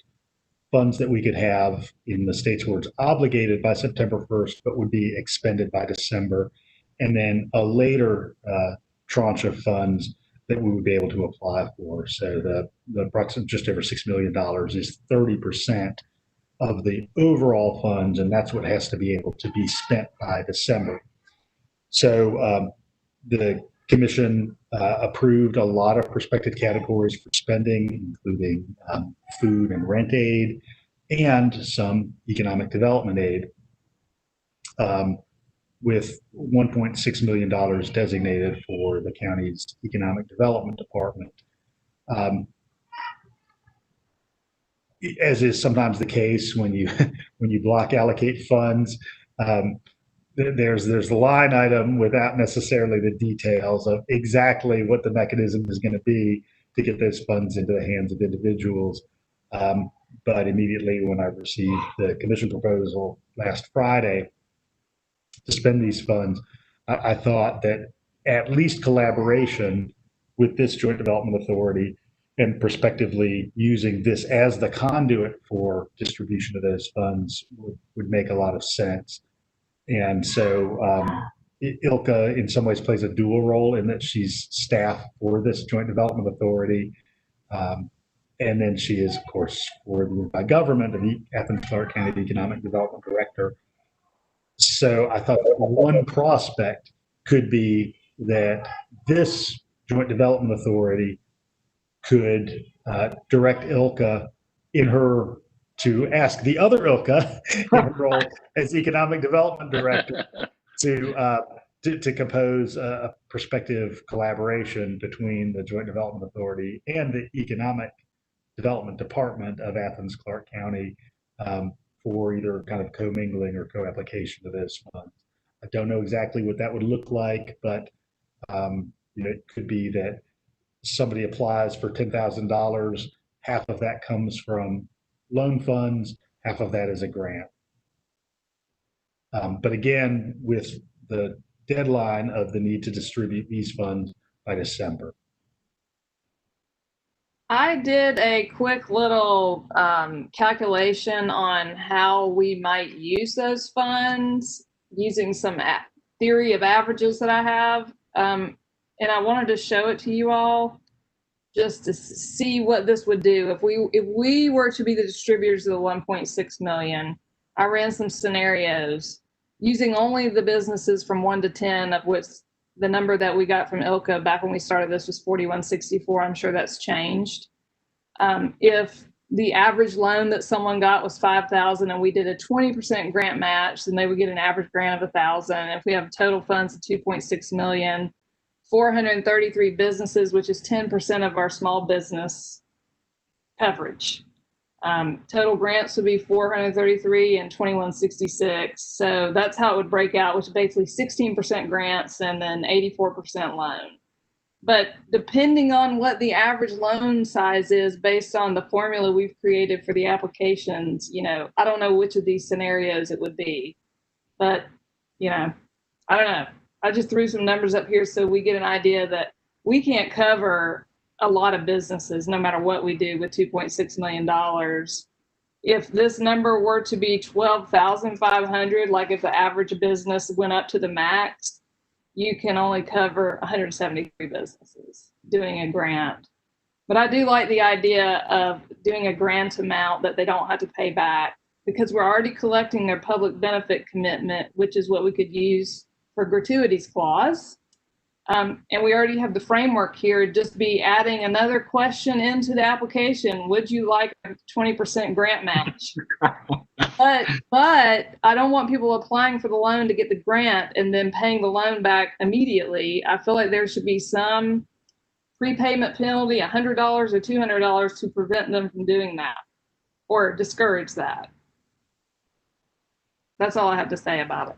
funds that we could have in the state's words obligated by September 1st, but would be expended by December, and then a later tranche of funds that we would be able to apply for. So the approximate just over $6 million is 30% of the overall funds, and that's what has to be able to be spent by December. So the commission approved a lot of prospective categories for spending, including food and rent aid and some economic development aid, with $1.6 million designated for the county's economic development department. As is sometimes the case when you block allocate funds, there's a line item without necessarily the details of exactly what the mechanism is going to be to get those funds into the hands of individuals. But immediately when I received the commission proposal last Friday to spend these funds, I thought that at least collaboration with this joint development authority and prospectively using this as the conduit for distribution of those funds would make a lot of sense. And so ILCA in some ways plays a dual role in that she's staff for this joint development authority. And then she is, of course, coordinated by government, the Athens-Clarke County Economic Development Director. So I thought one prospect could be that this joint development authority could direct ILCA in her to ask the other ILCA in her role as Economic Development Director to compose a prospective collaboration between the Joint Development Authority and the Economic Development Department of Athens-Clarke County for either kind of commingling or co-application of those funds. I don't know exactly what that would look like, but it could be that somebody applies for $10,000, half of that comes from loan funds, half of that is a grant. But again, with the deadline of the need to distribute these funds by December. I did a quick little calculation on how we might use those funds using some theory of averages that I have. And I wanted to show it to you all just to see what this would do. If we were to be the distributors of the 1.6 million, I ran some scenarios using only the businesses from 1 to 10, of which the number that we got from ILCA back when we started this was 4164. I'm sure that's changed. If the average loan that someone got was 5,000 and we did a 20% grant match, then they would get an average grant of 1,000. If we have total funds of 2.6 million, 433 businesses, which is 10% of our small business coverage. Total grants would be 433 and 2166. So that's how it would break out, which is basically 16% grants and then 84% loan. But depending on what the average loan size is based on the formula we've created for the applications, I don't know which of these scenarios it would be. But, I don't know. I just threw some numbers up here so we get an idea that we can't cover a lot of businesses no matter what we do with $2.6 million. If this number were to be 12,500, like if the average business went up to the max, you can only cover 173 businesses doing a grant. But I do like the idea of doing a grant amount that they don't have to pay back, because we're already collecting their public benefit commitment, which is what we could use for gratuities clause. And we already have the framework here, just be adding another question into the application. Would you like a 20% grant match? But I don't want people applying for the loan to get the grant and then paying the loan back immediately. I feel like there should be some prepayment penalty, $100 or $200 to prevent them from doing that or discourage that. That's all I have to say about it.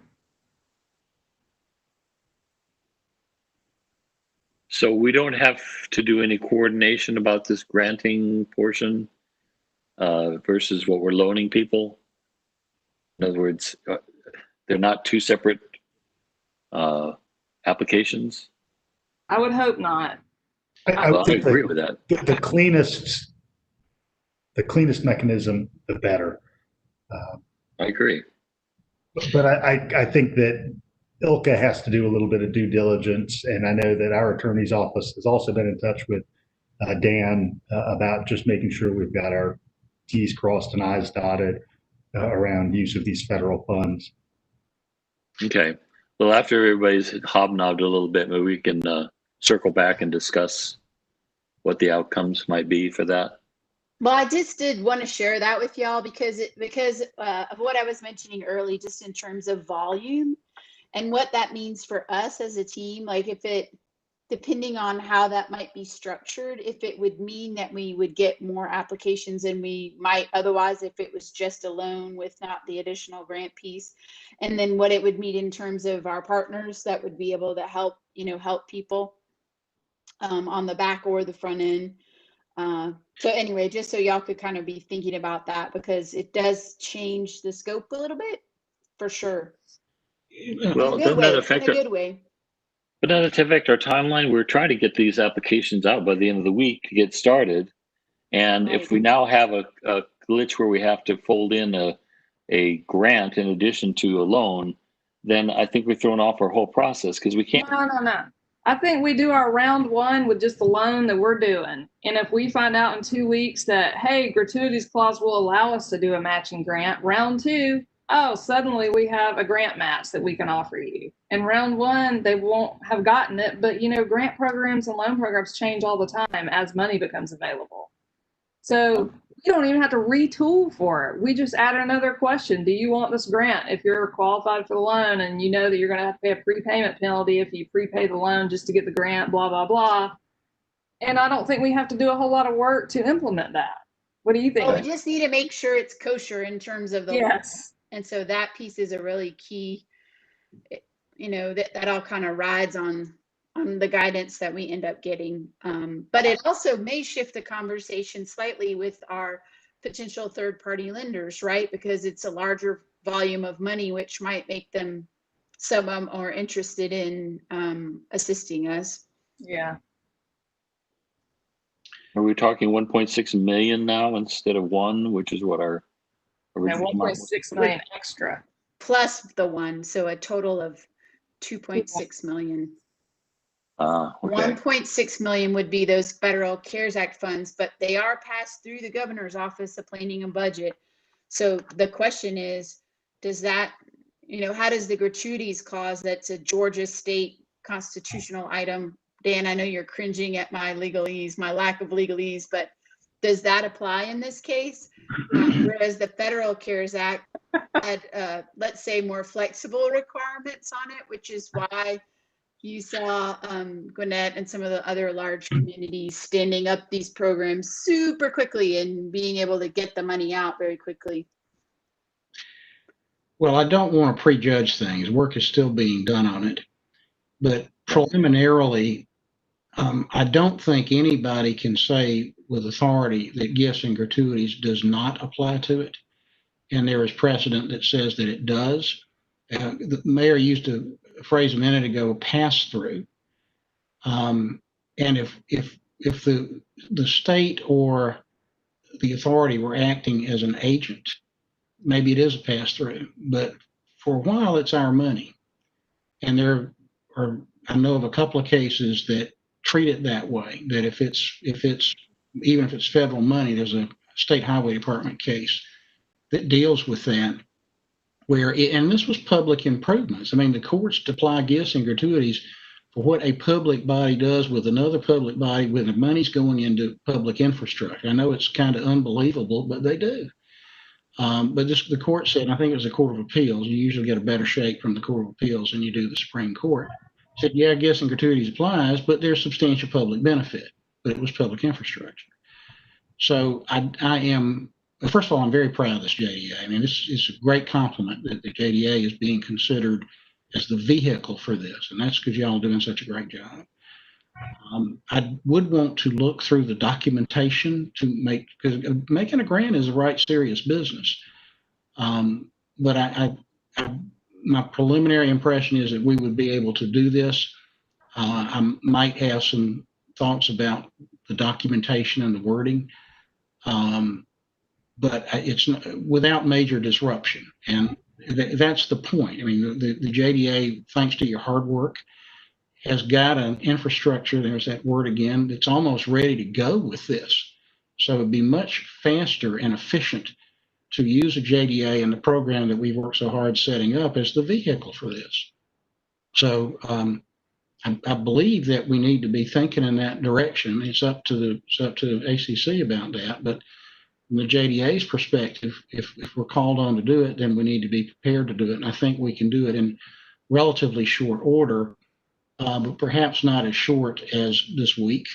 So we don't have to do any coordination about this granting portion versus what we're loaning people. In other words, they're not two separate applications. I would hope not. I Well, I think agree with that. the cleanest mechanism, the better. I agree. But I think that ILCA has to do a little bit of due diligence, and I know that our attorney's office has also been in touch with Dan about just making sure we've got our T's crossed and I's dotted around use of these federal funds. Okay. Well, after everybody's hobnobbed a little bit, maybe we can circle back and discuss what the outcomes might be for that. Well, I just did want to share that with y'all because of what I was mentioning early, just in terms of volume and what that means for us as a team. Like if it, depending on how that might be structured, if it would mean that we would get more applications than we might otherwise if it was just a loan with not the additional grant piece, and then what it would mean in terms of our partners that would be able to help, help people on the back or the front end. So anyway, just so y'all could kind of be thinking about that, because it does change the scope a little bit, for sure. Well, In a doesn't that affect in a good way. But doesn't it affect our timeline? We're trying to get these applications out by the end of the week to get started. And Right. if we now have a glitch where we have to fold in a grant in addition to a loan, then I think we're throwing off our whole process because we can't. No. I think we do our round one with just the loan that we're doing. And if we find out in 2 weeks that, hey, gratuities clause will allow us to do a matching grant, round two, oh, suddenly we have a grant match that we can offer you. In round one, they won't have gotten it, but grant programs and loan programs change all the time as money becomes available. So you don't even have to retool for it. We just add another question. Do you want this grant? If you're qualified for the loan and you know that you're going to have to pay a prepayment penalty if you prepay the loan just to get the grant, blah, blah, blah. And I don't think we have to do a whole lot of work to implement that. What do you think? Oh, we just need to make sure it's kosher in terms of the Yes. And so that piece is a really key, that all kind of rides on the guidance that we end up getting. But it also may shift the conversation slightly with our potential third-party lenders, right? Because it's a larger volume of money, which might make them, some of them are interested in assisting us. Yeah. Are we talking 1.6 million now instead of 1, which is what our original amount was? 1.6 million extra. Plus the one, so a total of 2.6 million. Okay. 1.6 million would be those federal CARES Act funds, but they are passed through the governor's office of planning and budget. So the question is, does that, how does the gratuities clause, that's a Georgia state constitutional item? Dan, I know you're cringing at my legalese, my lack of legalese, but does that apply in this case? Whereas the federal CARES Act had, let's say, more flexible requirements on it, which is why you saw Gwinnett and some of the other large communities standing up these programs super quickly and being able to get the money out very quickly. Well, I don't want to prejudge things. Work is still being done on it. But preliminarily, I don't think anybody can say with authority that gifts and gratuities does not apply to it. And there is precedent that says that it does. The mayor used a phrase a minute ago, pass through. And if the state or the authority were acting as an agent, maybe it is a pass through. But for a while, it's our money. And there are, I know of a couple of cases that treat it that way, that if it's even if it's federal money, there's a state highway department case that deals with that, where and this was public improvements. I mean, the courts apply gifts and gratuities for what a public body does with another public body when the money's going into public infrastructure. I know it's kind of unbelievable, but they do. But the court said, and I think it was the Court of Appeals, you usually get a better shake from the Court of Appeals than you do the Supreme Court, said, yeah, gifts and gratuities applies, but there's substantial public benefit, but it was public infrastructure. So I am, first of all, I'm very proud of this JDA. I mean, it's a great compliment that the JDA is being considered as the vehicle for this, and that's because y'all are doing such a great job. I would want to look through the documentation to make, because making a grant is a right serious business. But my preliminary impression is that we would be able to do this. I might have some thoughts about the documentation and the wording, but it's without major disruption. And that's the point. I mean, the JDA, thanks to your hard work, has got an infrastructure, there's that word again, that's almost ready to go with this. So it'd be much faster and efficient to use a JDA and the program that we've worked so hard setting up as the vehicle for this. So I believe that we need to be thinking in that direction. It's up to ACC about that, but from the JDA's perspective, if we're called on to do it, then we need to be prepared to do it. And I think we can do it in relatively short order, but perhaps not as short as this week.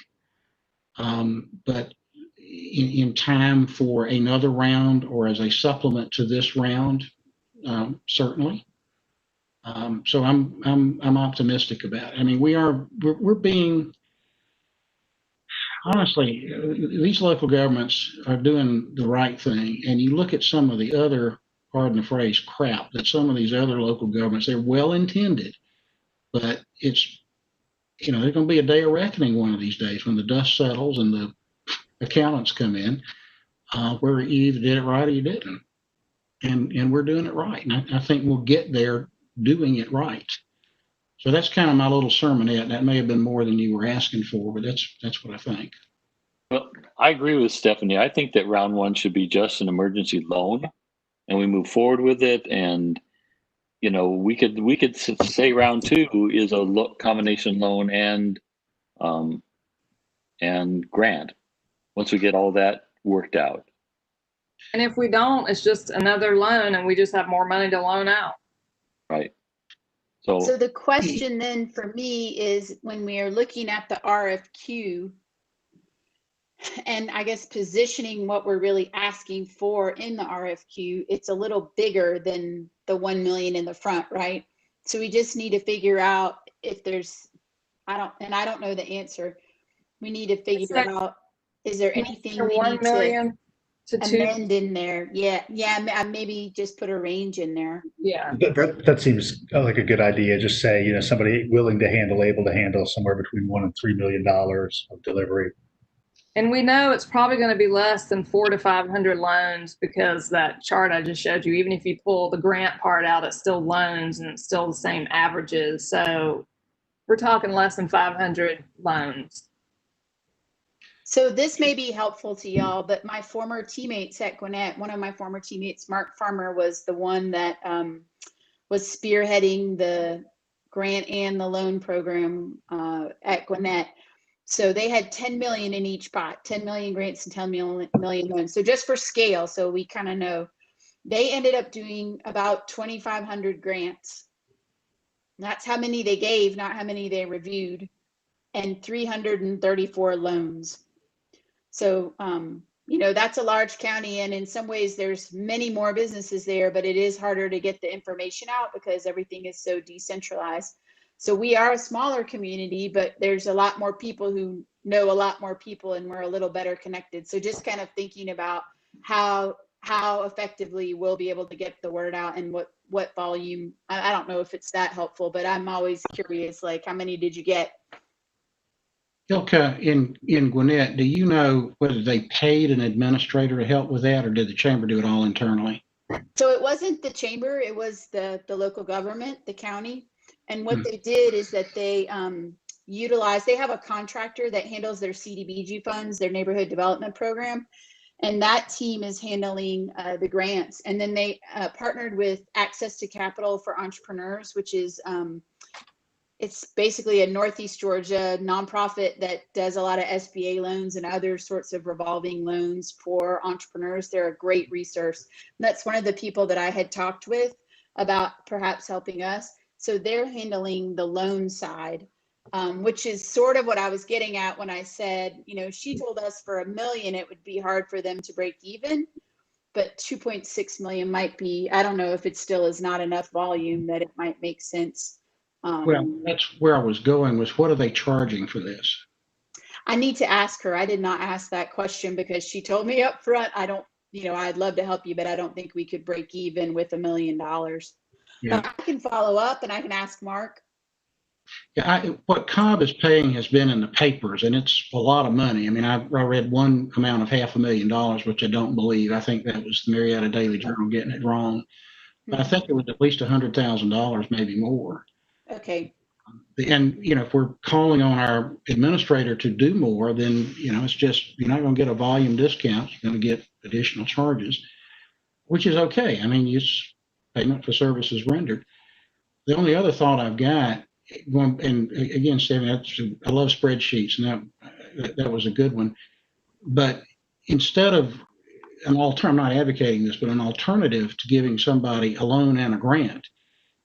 But in time for another round or as a supplement to this round, certainly. So I'm optimistic about it. I mean, we're being, honestly, these local governments are doing the right thing. And you look at some of the other, pardon the phrase, crap that some of these other local governments, they're well intended, but it's, there's going to be a day of reckoning one of these days when the dust settles and the accountants come in, where you either did it right or you didn't. And we're doing it right. And I think we'll get there doing it right. So that's kind of my little sermonette. That may have been more than you were asking for, but that's what I think. Well, I agree with Stephanie. I think that round one should be just an emergency loan, and we move forward with it. And we could say round two is a combination loan and grant once we get all that worked out. And if we don't, it's just another loan and we just have more money to loan out. Right. So the question then for me is, when we are looking at the RFQ and I guess positioning what we're really asking for in the RFQ, it's a little bigger than the 1 million in the front, right? So we just need to figure out if there's, I don't know the answer. We need to figure out, is there anything we 1 need million to amend in there? Yeah, maybe just put a range in there. Yeah. That seems like a good idea. Just say, somebody willing to handle, able to handle somewhere between $1 and $3 million of delivery. And we know it's probably going to be less than 400 to 500 loans, because that chart I just showed you, even if you pull the grant part out, it's still loans and it's still the same averages. So we're talking less than 500 loans. So this may be helpful to y'all, but my former teammates at Gwinnett, one of my former teammates, Mark Farmer, was the one that was spearheading the grant and the loan program at Gwinnett. So they had 10 million in each pot, 10 million grants and 10 million loans. So just for scale, so we kind of know, they ended up doing about 2,500 grants. That's how many they gave, not how many they reviewed, and 334 loans. So, that's a large county, and in some ways there's many more businesses there, but it is harder to get the information out because everything is so decentralized. So we are a smaller community, but there's a lot more people who know a lot more people, and we're a little better connected. So just kind of thinking about how effectively we'll be able to get the word out and what volume. I don't know if it's that helpful, but I'm always curious, like, how many did you get? Ilka, in Gwinnett, do you know whether they paid an administrator to help with that, or did the chamber do it all internally? So it wasn't the chamber, it was the local government, the county. And what they did is that they they have a contractor that handles their CDBG funds, their neighborhood development program. And that team is handling the grants. And then they partnered with Access to Capital for Entrepreneurs, which is It's basically a Northeast Georgia nonprofit that does a lot of SBA loans and other sorts of revolving loans for entrepreneurs. They're a great resource. That's one of the people that I had talked with about perhaps helping us. So they're handling the loan side, which is sort of what I was getting at when I said, she told us for $1 million, it would be hard for them to break even, but 2.6 million might be, I don't know if it still is not enough volume that it might make sense. Well, that's where I was going, was what are they charging for this? I need to ask her. I did not ask that question because she told me up front, I don't, I'd love to help you, but I don't think we could break even with $1 million. Yeah. I can follow up and I can ask Mark. Yeah, what Cobb is paying has been in the papers, and it's a lot of money. I mean, I read one amount of $500,000, which I don't believe. I think that was the Marietta Daily Journal getting it wrong. But I think it was at least $100,000, maybe more. Okay. And, if we're calling on our administrator to do more, then, it's just, you're not going to get a volume discount. You're going to get additional charges, which is okay. I mean, it's payment for services rendered. The only other thought I've got, and again, Stephanie, I love spreadsheets, and that was a good one. But instead of I'm not advocating this, but an alternative to giving somebody a loan and a grant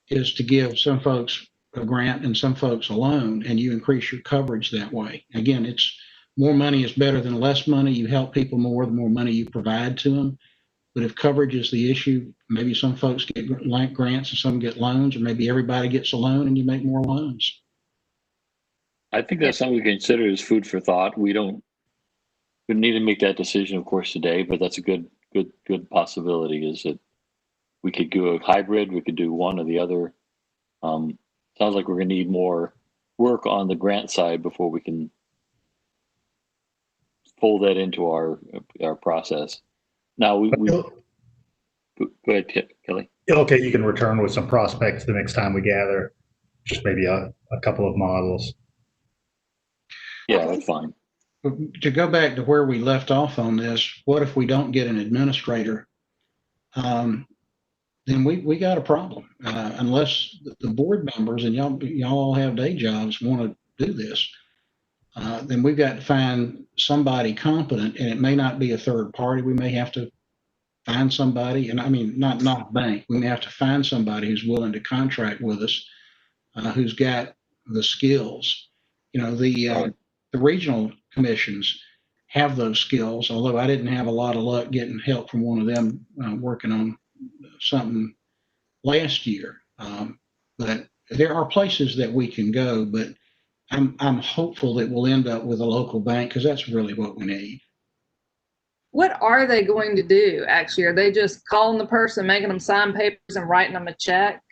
is to give some folks a grant and some folks a loan, and you increase your coverage that way. Again, it's more money is better than less money. You help people more, the more money you provide to them. But if coverage is the issue, maybe some folks get grants and some get loans, or maybe everybody gets a loan and you make more loans. I think that's something we consider as food for thought. We need to make that decision, of course, today, but that's a good possibility, is that we could do a hybrid. We could do one or the other. Sounds like we're going to need more work on the grant side before we can fold that into our process. Now, go ahead, Kelly. Okay, you can return with some prospects the next time we gather, just maybe a couple of models. Yeah, that's fine. To go back to where we left off on this, what if we don't get an administrator? Then we got a problem, unless the board members and y'all all have day jobs want to do this. Then we've got to find somebody competent, and it may not be a third party. We may have to find somebody, and I mean not a bank. We may have to find somebody who's willing to contract with us, who's got the skills. The regional commissions have those skills, although I didn't have a lot of luck getting help from one of them working on something last year. But there are places that we can go, but I'm hopeful that we'll end up with a local bank, because that's really what we need. What are they going to do, actually? Are they just calling the person, making them sign papers and writing them a check?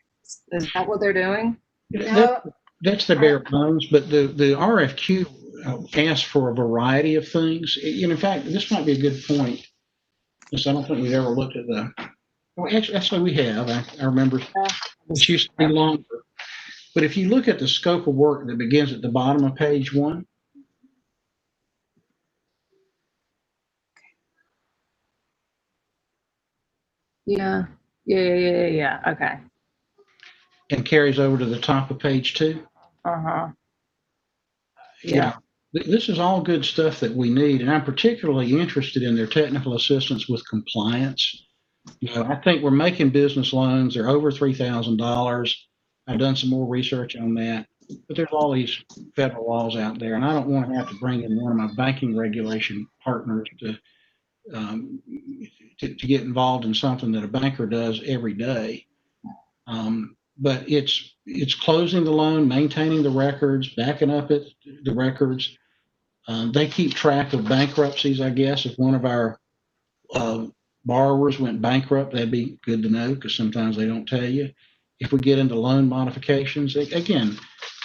Is that what they're doing? That's the bare bones, but the RFQ asks for a variety of things. In fact, this might be a good point, because I don't think we've ever looked at actually we have. I remember it used to be longer. But if you look at the scope of work that begins at the bottom of page 1, Yeah. Okay. and carries over to the top of page 2. Yeah. This is all good stuff that we need, and I'm particularly interested in their technical assistance with compliance. I think we're making business loans. They're over $3,000. I've done some more research on that, but there's all these federal laws out there, and I don't want to have to bring in one of my banking regulation partners to get involved in something that a banker does every day. But it's closing the loan, maintaining the records, backing up the records. They keep track of bankruptcies, I guess. If one of our borrowers went bankrupt, that'd be good to know, because sometimes they don't tell you. If we get into loan modifications, again,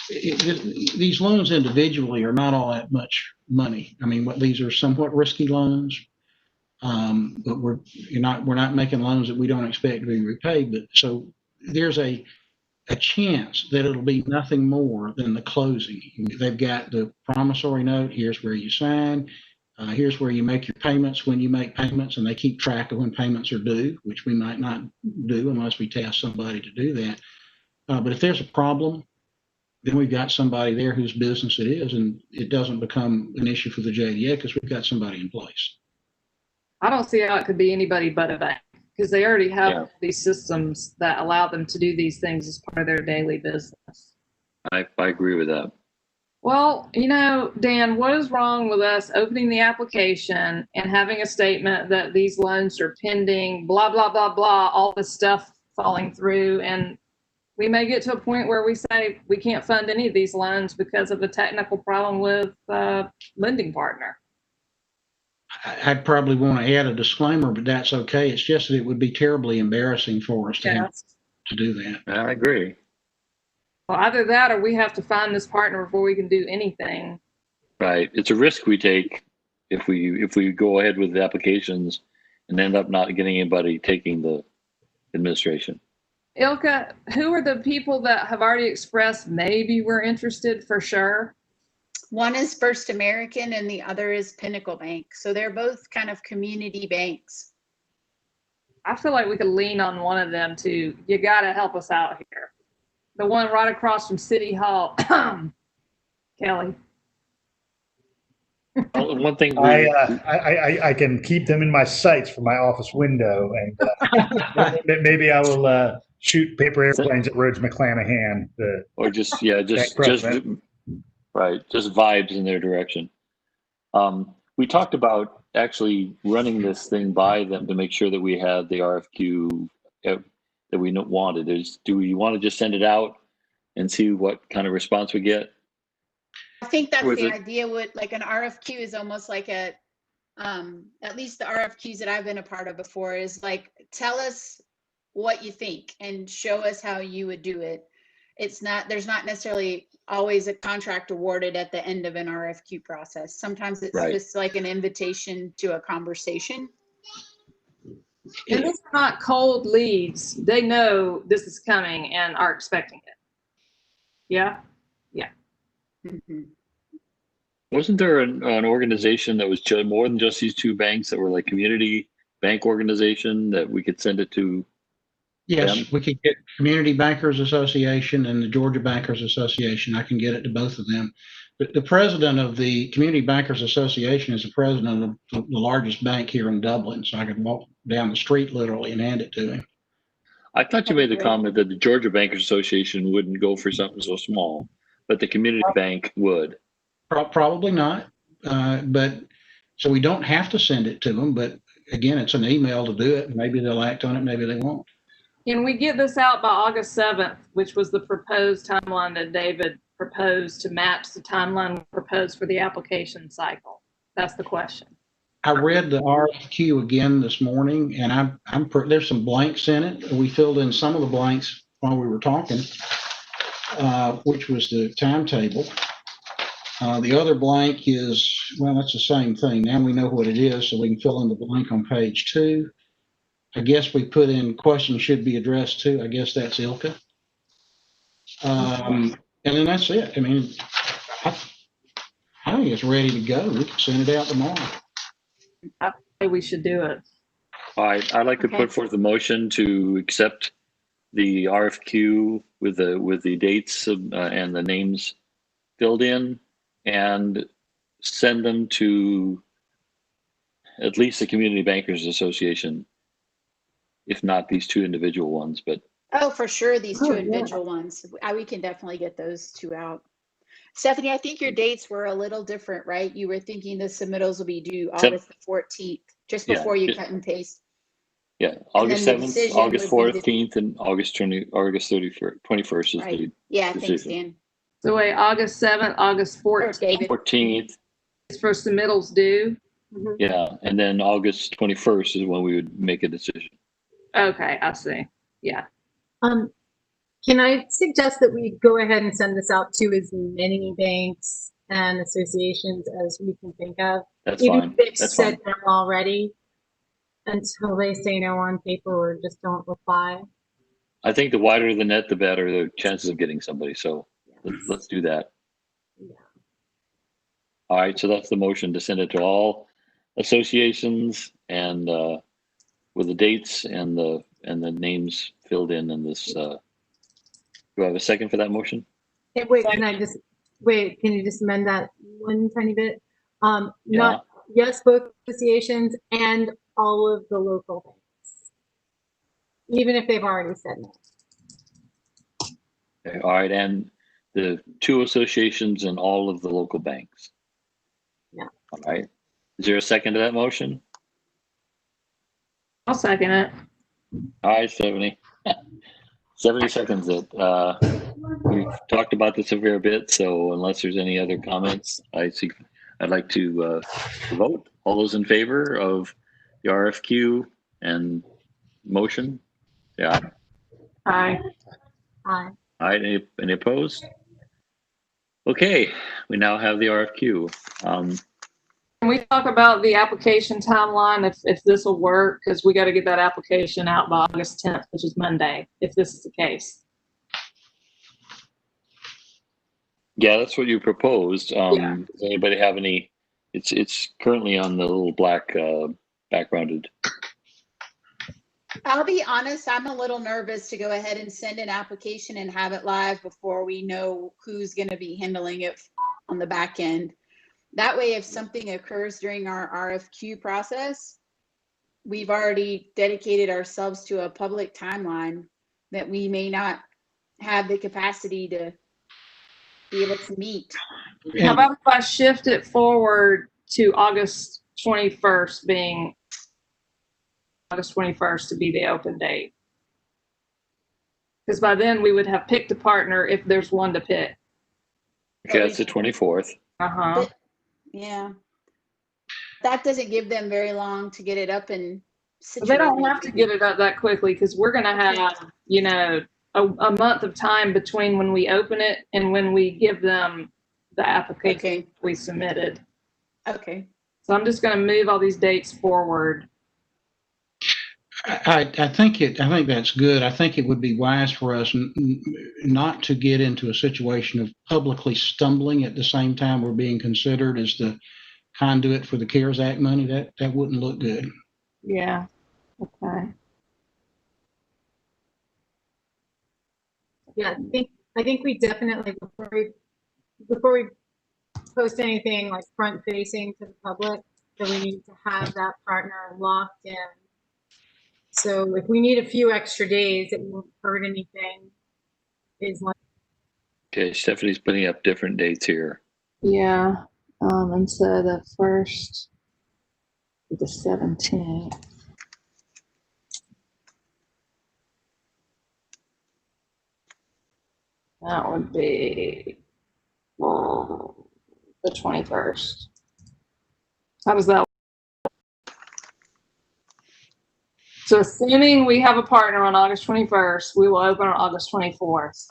these loans individually are not all that much money. I mean, these are somewhat risky loans, but we're not making loans that we don't expect to be repaid. But so there's a chance that it'll be nothing more than the closing. They've got the promissory note. Here's where you sign. Here's where you make your payments when you make payments, and they keep track of when payments are due, which we might not do unless we task somebody to do that. But if there's a problem, then we've got somebody there whose business it is, and it doesn't become an issue for the JDA because we've got somebody in place. I don't see how it could be anybody but a bank because they already have Yeah. these systems that allow them to do these things as part of their daily business. I agree with that. Well, you know, Dan, what is wrong with us opening the application and having a statement that these loans are pending, blah, blah, blah, blah, all this stuff falling through, and we may get to a point where we say we can't fund any of these loans because of a technical problem with lending partner. I'd probably want to add a disclaimer, but that's okay. It's just that it would be terribly embarrassing for us to have to do that. I agree. Well, either that or we have to find this partner before we can do anything. Right. It's a risk we take if we go ahead with the applications and end up not getting anybody taking the administration. Ilka, who are the people that have already expressed maybe we're interested for sure? One is First American and the other is Pinnacle Bank. So they're both kind of community banks. I feel like we could lean on one of them to, you got to help us out here. The one right across from City Hall. Kelly. One thing I can keep them in my sights from my office window, and maybe I will shoot paper airplanes at Rhodes McClanahan. or just president. right, just vibes in their direction. We talked about actually running this thing by them to make sure that we had the RFQ that we wanted. Do we want to just send it out and see what kind of response we get? I think that's the idea. Would like an RFQ is almost like a, at least the RFQs that I've been a part of before is like, tell us what you think and show us how you would do it. It's not, there's not necessarily always a contract awarded at the end of an RFQ process. Sometimes it's just like an invitation to a conversation. And it's not cold leads. They know this is coming and are expecting it. Yeah? Yeah. Mm-hmm. Wasn't there an organization that was more than just these two banks that were like community bank organization that we could send it to? Yes, we could get Community Bankers Association and the Georgia Bankers Association. I can get it to both of them. But the president of the Community Bankers Association is the president of the largest bank here in Dublin, so I could walk down the street literally and hand it to him. I thought you made the comment that the Georgia Bankers Association wouldn't go for something so small, but the community bank would. Probably not, but so we don't have to send it to them. But again, it's an email to do it. Maybe they'll act on it. Maybe they won't. Can we get this out by August 7th, which was the proposed timeline that David proposed to match the timeline proposed for the application cycle? That's the question. I read the RFQ again this morning, and there's some blanks in it. We filled in some of the blanks while we were talking, which was the timetable. The other blank is, well, that's the same thing. Now we know what it is, so we can fill in the blank on page 2. I guess we put in questions should be addressed to. I guess that's Ilka. And then that's it. I mean, I think it's ready to go. We can send it out tomorrow. I think we should do it. All right, I'd like to put forth a motion to accept the RFQ with the dates and the names filled in, and send them to at least the Community Bankers Association, if not these two individual ones. But oh, for sure, these two individual ones. We can definitely get those two out. Stephanie, I think your dates were a little different, right? You were thinking the submittals will be due August 14th, just before you cut and paste. Yeah, August 7th, August 14th, and August 21st is the decision. Thanks, Dan. So wait, August 7th, August 14th is for submittals due? Mm-hmm. Yeah, and then August 21st is when we would make a decision. Okay, I see. Yeah. Can I suggest that we go ahead and send this out to as many banks and associations as we can think of? That's even fine. If they've That's said fine. no already, until they say no on paper or just don't reply. I think the wider the net, the better the chances of getting somebody. So let's do that. Yeah. All right, so that's the motion to send it to all associations and with the dates and the names filled in this. Do I have a second for that motion? Hey, wait, can you just amend that one tiny bit? Not, yes, both associations and all of the local banks. Even if they've already said no. Okay, all right, and the 2 associations and all of the local banks. Yeah. All right. Is there a second to that motion? I'll second it. All right, 70. 70 seconds it. We've talked about this a fair bit, so unless there's any other comments, I'd like to vote. All those in favor of the RFQ and motion? Yeah. Aye. Aye. All right, any opposed? Okay, we now have the RFQ. Can we talk about the application timeline, if this will work? Because we got to get that application out by August 10th, which is Monday, if this is the case. Yeah, that's what you proposed. Yeah. Does anybody have any? It's currently on the little black backgrounded. I'll be honest, I'm a little nervous to go ahead and send an application and have it live before we know who's going to be handling it on the back end. That way, if something occurs during our RFQ process, we've already dedicated ourselves to a public timeline that we may not have the capacity to be able to meet. How about if I shift it forward to August 21st, being August 21st to be the open date? Because by then we would have picked a partner if there's one to pick. Okay, that's the 24th. Uh-huh. Yeah. That doesn't give them very long to get it up and situated. They don't have to get it up that quickly because we're going to have, you know, a month of time between when we open it and when we give them the application we submitted. Okay. So I'm just going to move all these dates forward. I think that's good. I think it would be wise for us not to get into a situation of publicly stumbling at the same time we're being considered as the conduit for the CARES Act money. That wouldn't look good. Yeah. Okay. Yeah, I think we definitely, before we post anything like front facing to the public, that we need to have that partner locked in. So if we need a few extra days, it won't hurt anything. Okay, Stephanie's putting up different dates here. Yeah. And so the first, the 17th. That would be the 21st. How does that work? So assuming we have a partner on August 21st, we will open on August 24th.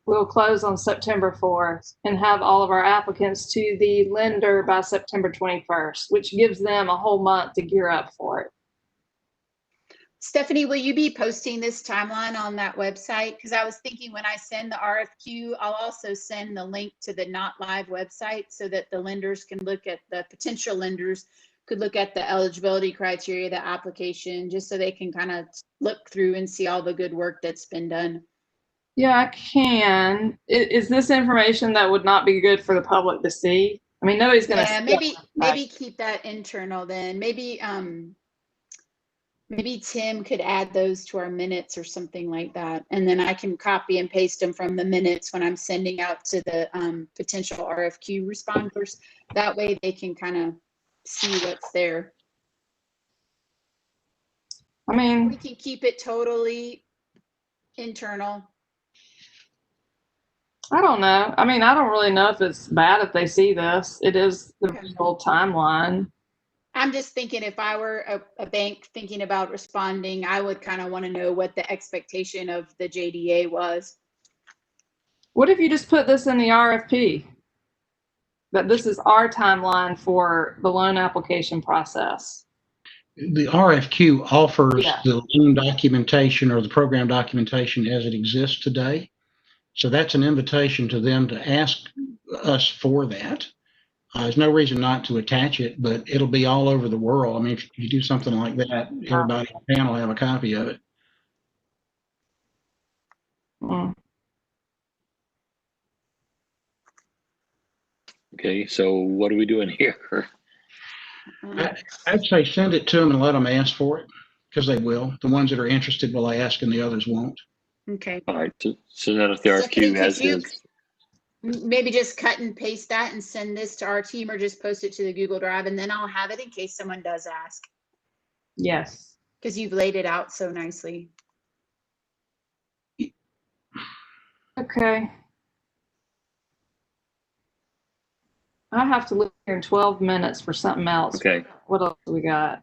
We will close on September 4th and have all of our applicants to the lender by September 21st, which gives them a whole month to gear up for it. Stephanie, will you be posting this timeline on that website? Because I was thinking when I send the RFQ, I'll also send the link to the Not Live website so that the lenders can look at, the potential lenders could look at the eligibility criteria, the application, just so they can kind of look through and see all the good work that's been done. Yeah, I can. Is this information that would not be good for the public to see? I mean, nobody's going to. Yeah, maybe keep that internal then. Maybe Tim could add those to our minutes or something like that. And then I can copy and paste them from the minutes when I'm sending out to the potential RFQ responders. That way they can kind of see what's there. I mean, we can keep it totally internal. I don't know. I mean, I don't really know if it's bad if they see this. It is the real timeline. I'm just thinking if I were a bank thinking about responding, I would kind of want to know what the expectation of the JDA was. What if you just put this in the RFP? That this is our timeline for the loan application process. The RFQ offers the loan documentation or the program documentation as it exists today. So that's an invitation to them to ask us for that. There's no reason not to attach it, but it'll be all over the world. I mean, if you do something like that, everybody on the panel will have a copy of it. Mm. Okay, so what are we doing here? I'd say send it to them and let them ask for it, because they will. The ones that are interested will ask and the others won't. Okay. All right, so then if the So Kenny, RFQ has could you his, maybe just cut and paste that and send this to our team, or just post it to the Google Drive, and then I'll have it in case someone does ask, Yes. because you've laid it out so nicely. Okay. I have to look here in 12 minutes for something else. okay. What else do we got?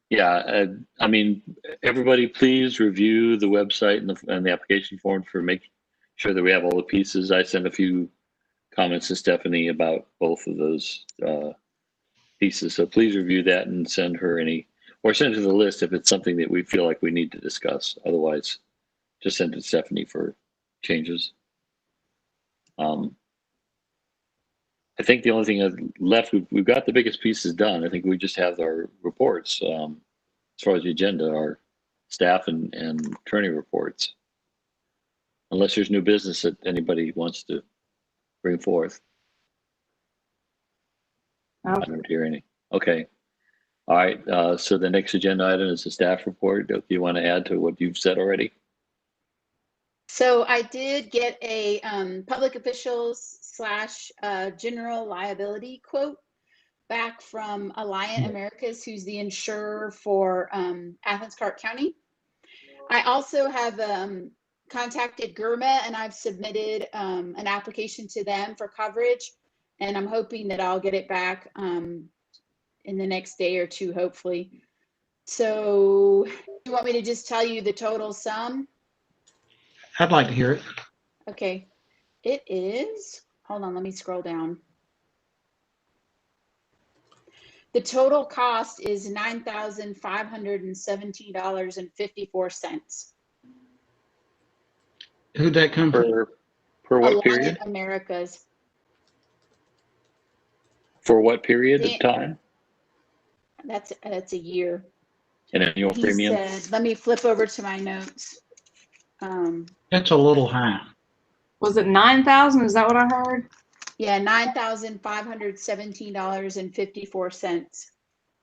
Yeah, I mean, everybody please review the website and the application form for making sure that we have all the pieces. I sent a few comments to Stephanie about both of those pieces. So please review that and send her any, or send her the list if it's something that we feel like we need to discuss. Otherwise, just send it to Stephanie for changes. I think the only thing left, we've got the biggest pieces done. I think we just have our reports. As far as the agenda, our staff and attorney reports. Unless there's new business that anybody wants to bring forth. I don't hear any. Okay. All right. So the next agenda item is the staff report. Do you want to add to what you've said already? So I did get a public officials / general liability quote back from Alliant Americas, who's the insurer for Athens-Clarke County. I also have contacted GERMA, and I've submitted an application to them for coverage, and I'm hoping that I'll get it back in the next day or two, hopefully. So you want me to just tell you the total sum? I'd like to hear it. Okay, it is, hold on, let me scroll down. The total cost is $9,517.54. Who'd that come from? Per what period? Alliant Americas. For what period of time? That's a year. An annual He premium? said, let me flip over to my notes. That's a little high. Was it 9,000? Is that what I heard? Yeah, $9,517.54.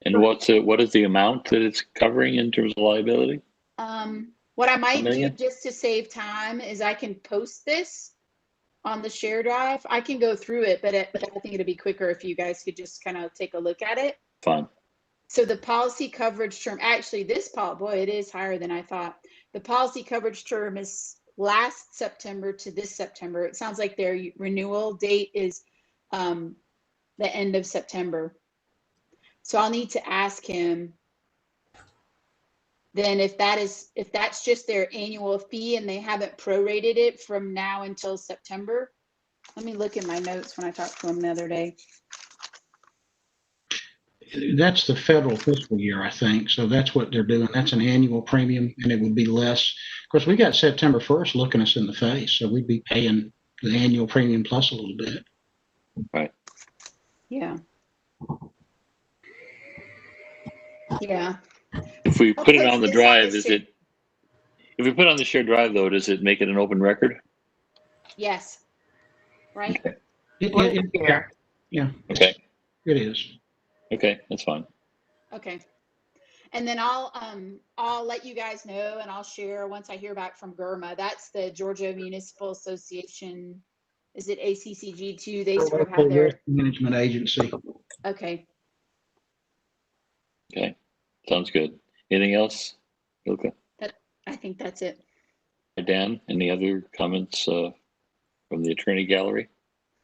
And what is the amount that it's covering in terms of liability? What I might do just to save time is I can post this on the share drive. I can go through it, but I think it'd be quicker if you guys could just kind of take a look at it. Fine. So the policy coverage term, actually boy, it is higher than I thought. The policy coverage term is last September to this September. It sounds like their renewal date is the end of September. So I'll need to ask him then if that's just their annual fee and they haven't prorated it from now until September. Let me look in my notes when I talked to him the other day. That's the federal fiscal year, I think. So that's what they're doing. That's an annual premium, and it would be less. Of course, we got September 1st looking us in the face, so we'd be paying the annual premium plus a little bit. Right. Yeah. Yeah. If we put it on the drive, if we put it on the shared drive though, does it make it an open record? Yes. Right. Okay. Yeah. Okay. It is. Okay, that's fine. Okay. And then I'll let you guys know, and I'll share once I hear back from GERMA. That's the Georgia Municipal Association. Is it ACCG2? They sort of have their management agency. Okay. Okay, sounds good. Anything else, Ilka? I think that's it. Dan, any other comments from the attorney gallery?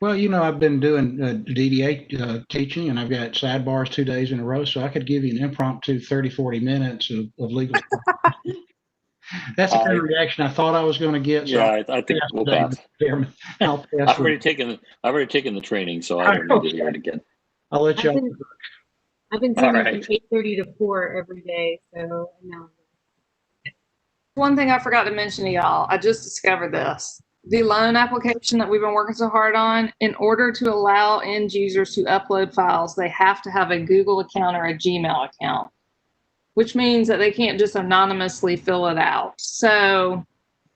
Well, I've been doing DDA teaching, and I've got sidebars 2 days in a row, so I could give you an impromptu 30, 40 minutes of legal. That's the kind of reaction I thought I was going to get. So yeah, I think we'll pass. I've already taken the training, so I don't need to hear it again. I'll let you. I've been sending from 8:30 to 4 every day, so now. One thing I forgot to mention to y'all, I just discovered this. The loan application that we've been working so hard on, in order to allow end users to upload files, they have to have a Google account or a Gmail account, which means that they can't just anonymously fill it out. So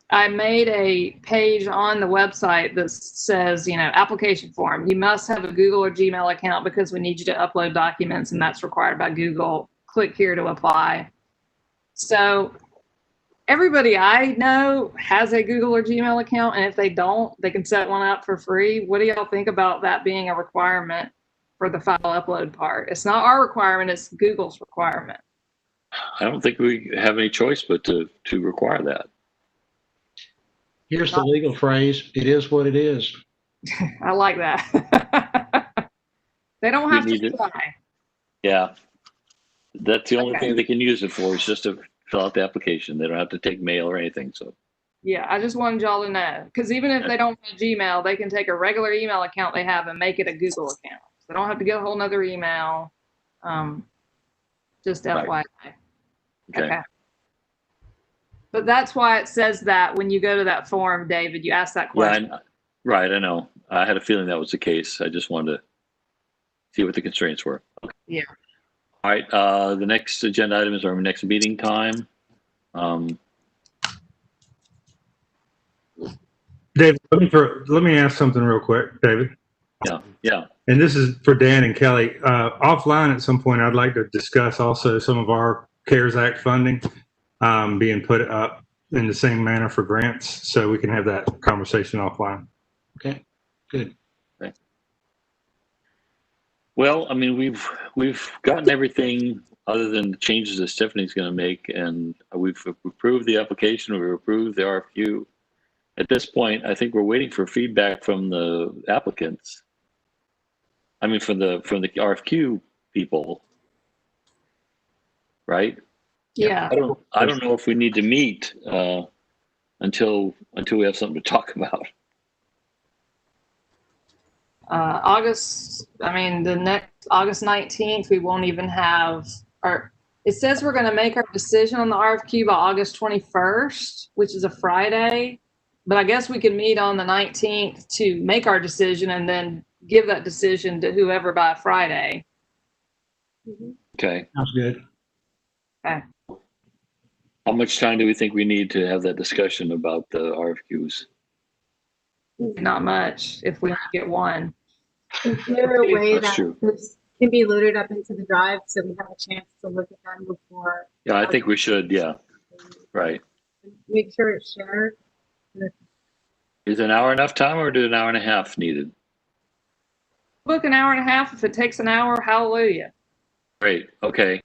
I made a page on the website that says, application form. You must have a Google or Gmail account because we need you to upload documents, and that's required by Google. Click here to apply. So everybody I know has a Google or Gmail account, and if they don't, they can set one up for free. What do y'all think about that being a requirement for the file upload part? It's not our requirement, it's Google's requirement. I don't think we have any choice but to require that. Here's the legal phrase, it is what it is. I like that. They don't have We to need to- try. Yeah. That's the only Okay. thing they can use it for is just to fill out the application. They don't have to take mail or anything. So Yeah, I just wanted y'all to know. Because even if they don't have Gmail, they can take a regular email account they have and make it a Google account. They don't have to get a whole nother email. Just Right. FYI. Okay. But that's why it says that when you go to that form, David, you ask that question. Right. I know. I had a feeling that was the case. I just wanted to see what the constraints were. Okay. Yeah. All right. The next agenda item is our next meeting time. David, let me ask something real quick, David. Yeah. And this is for Dan and Kelly. Offline at some point, I'd like to discuss also some of our CARES Act funding being put up in the same manner for grants, so we can have that conversation offline. Okay, good. Well, I mean, we've gotten everything other than the changes that Stephanie's going to make, and we've approved the application. We've approved the RFQ. At this point, I think we're waiting for feedback from the applicants. I mean, from the RFQ people, right? Yeah. I don't know if we need to meet until we have something to talk about. The next August 19th, we won't even have it says we're going to make our decision on the RFQ by August 21st, which is a Friday. But I guess we can meet on the 19th to make our decision and then give that decision to whoever by Friday. Okay. Sounds good. Okay. How much time do we think we need to have that discussion about the RFQs? Not much if we get one. Is there a way That's that true. this can be loaded up into the drive so we have a chance to look at them before? Yeah, I think we should. Yeah. Right. Make sure it's shared. Is an hour enough time, or do an hour and a half needed? Book an hour and a half. If it takes an hour, hallelujah. Great. Okay.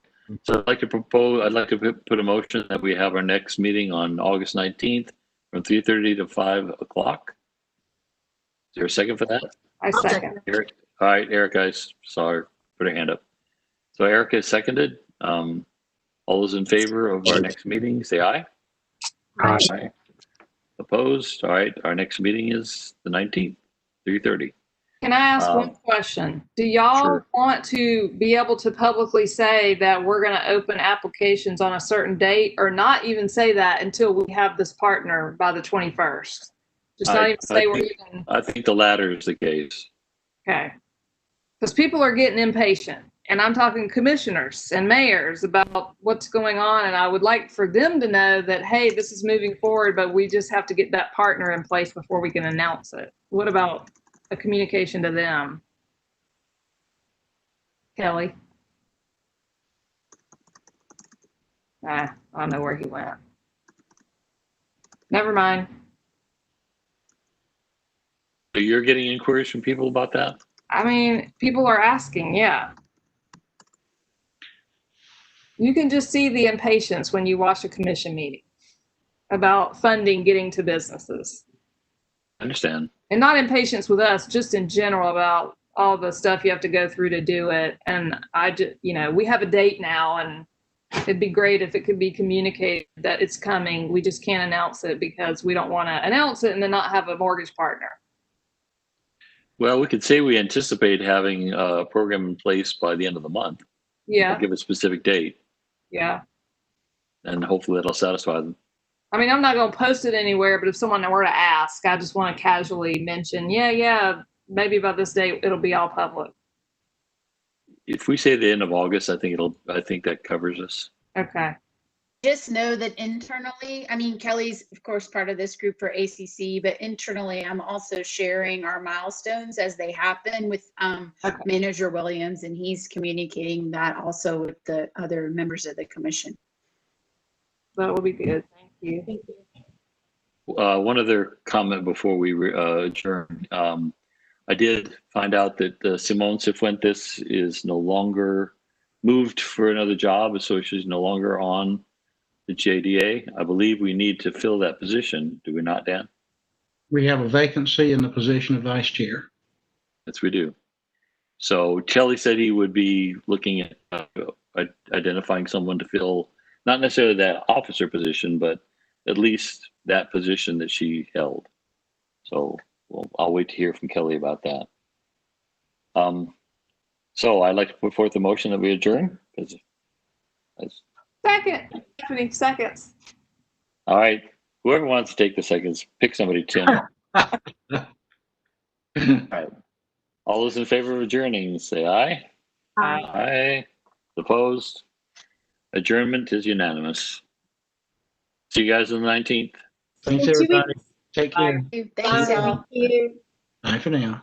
So I'd like to put a motion that we have our next meeting on August 19th from 3:30 to 5 o'clock. Is there a second for that? I second. Eric. All right, Erica, I saw her put her hand up. So Erica is seconded. All those in favor of our next meeting, say aye. Aye. Opposed? All right, our next meeting is the 19th, 3:30. Can I ask one question? Do y'all Sure. want to be able to publicly say that we're going to open applications on a certain date, or not even say that until we have this partner by the 21st? Just not even say we're even. I think the latter is the case. Okay. Because people are getting impatient, and I'm talking commissioners and mayors about what's going on, and I would like for them to know that, hey, this is moving forward, but we just have to get that partner in place before we can announce it. What about a communication to them? Kelly? I don't know where he went. Never mind. So you're getting inquiries from people about that? I mean, people are asking, yeah. You can just see the impatience when you watch a commission meeting about funding getting to businesses. I understand. And not impatience with us, just in general about all the stuff you have to go through to do it. And I just, we have a date now, and it'd be great if it could be communicated that it's coming. We just can't announce it because we don't want to announce it and then not have a mortgage partner. Well, we could say we anticipate having a program in place by the end of the month. Yeah. We'll give a specific date, Yeah. and hopefully that'll satisfy them. I mean, I'm not going to post it anywhere, but if someone were to ask, I just want to casually mention, yeah, maybe by this date it'll be all public. If we say the end of August, I think that covers us. Okay. just know that internally, I mean, Kelly's of course part of this group for ACC, but internally I'm also sharing our milestones as they happen with Okay. Manager Williams, and he's communicating that also with the other members of the commission. That will be good. Thank you. Thank you. One other comment before we adjourn. I did find out that Simone Cifuentes is no longer moved for another job, so she's no longer on the JDA. I believe we need to fill that position. Do we not, Dan? We have a vacancy in the position of vice chair. Yes, we do. So Kelly said he would be looking at identifying someone to fill, not necessarily that officer position, but at least that position that she held. So I'll wait to hear from Kelly about that. So I'd like to put forth a motion that we adjourn. Second. Stephanie, seconds. All right. Whoever wants to take the seconds, pick somebody, Tim. All right. All those in favor of adjourning, say aye. Aye. Aye. Opposed? Adjournment is unanimous. See you guys on the 19th. Thanks, In 2 everybody. weeks. Take care. Thanks, Bye. everyone. Thank you. Bye for now.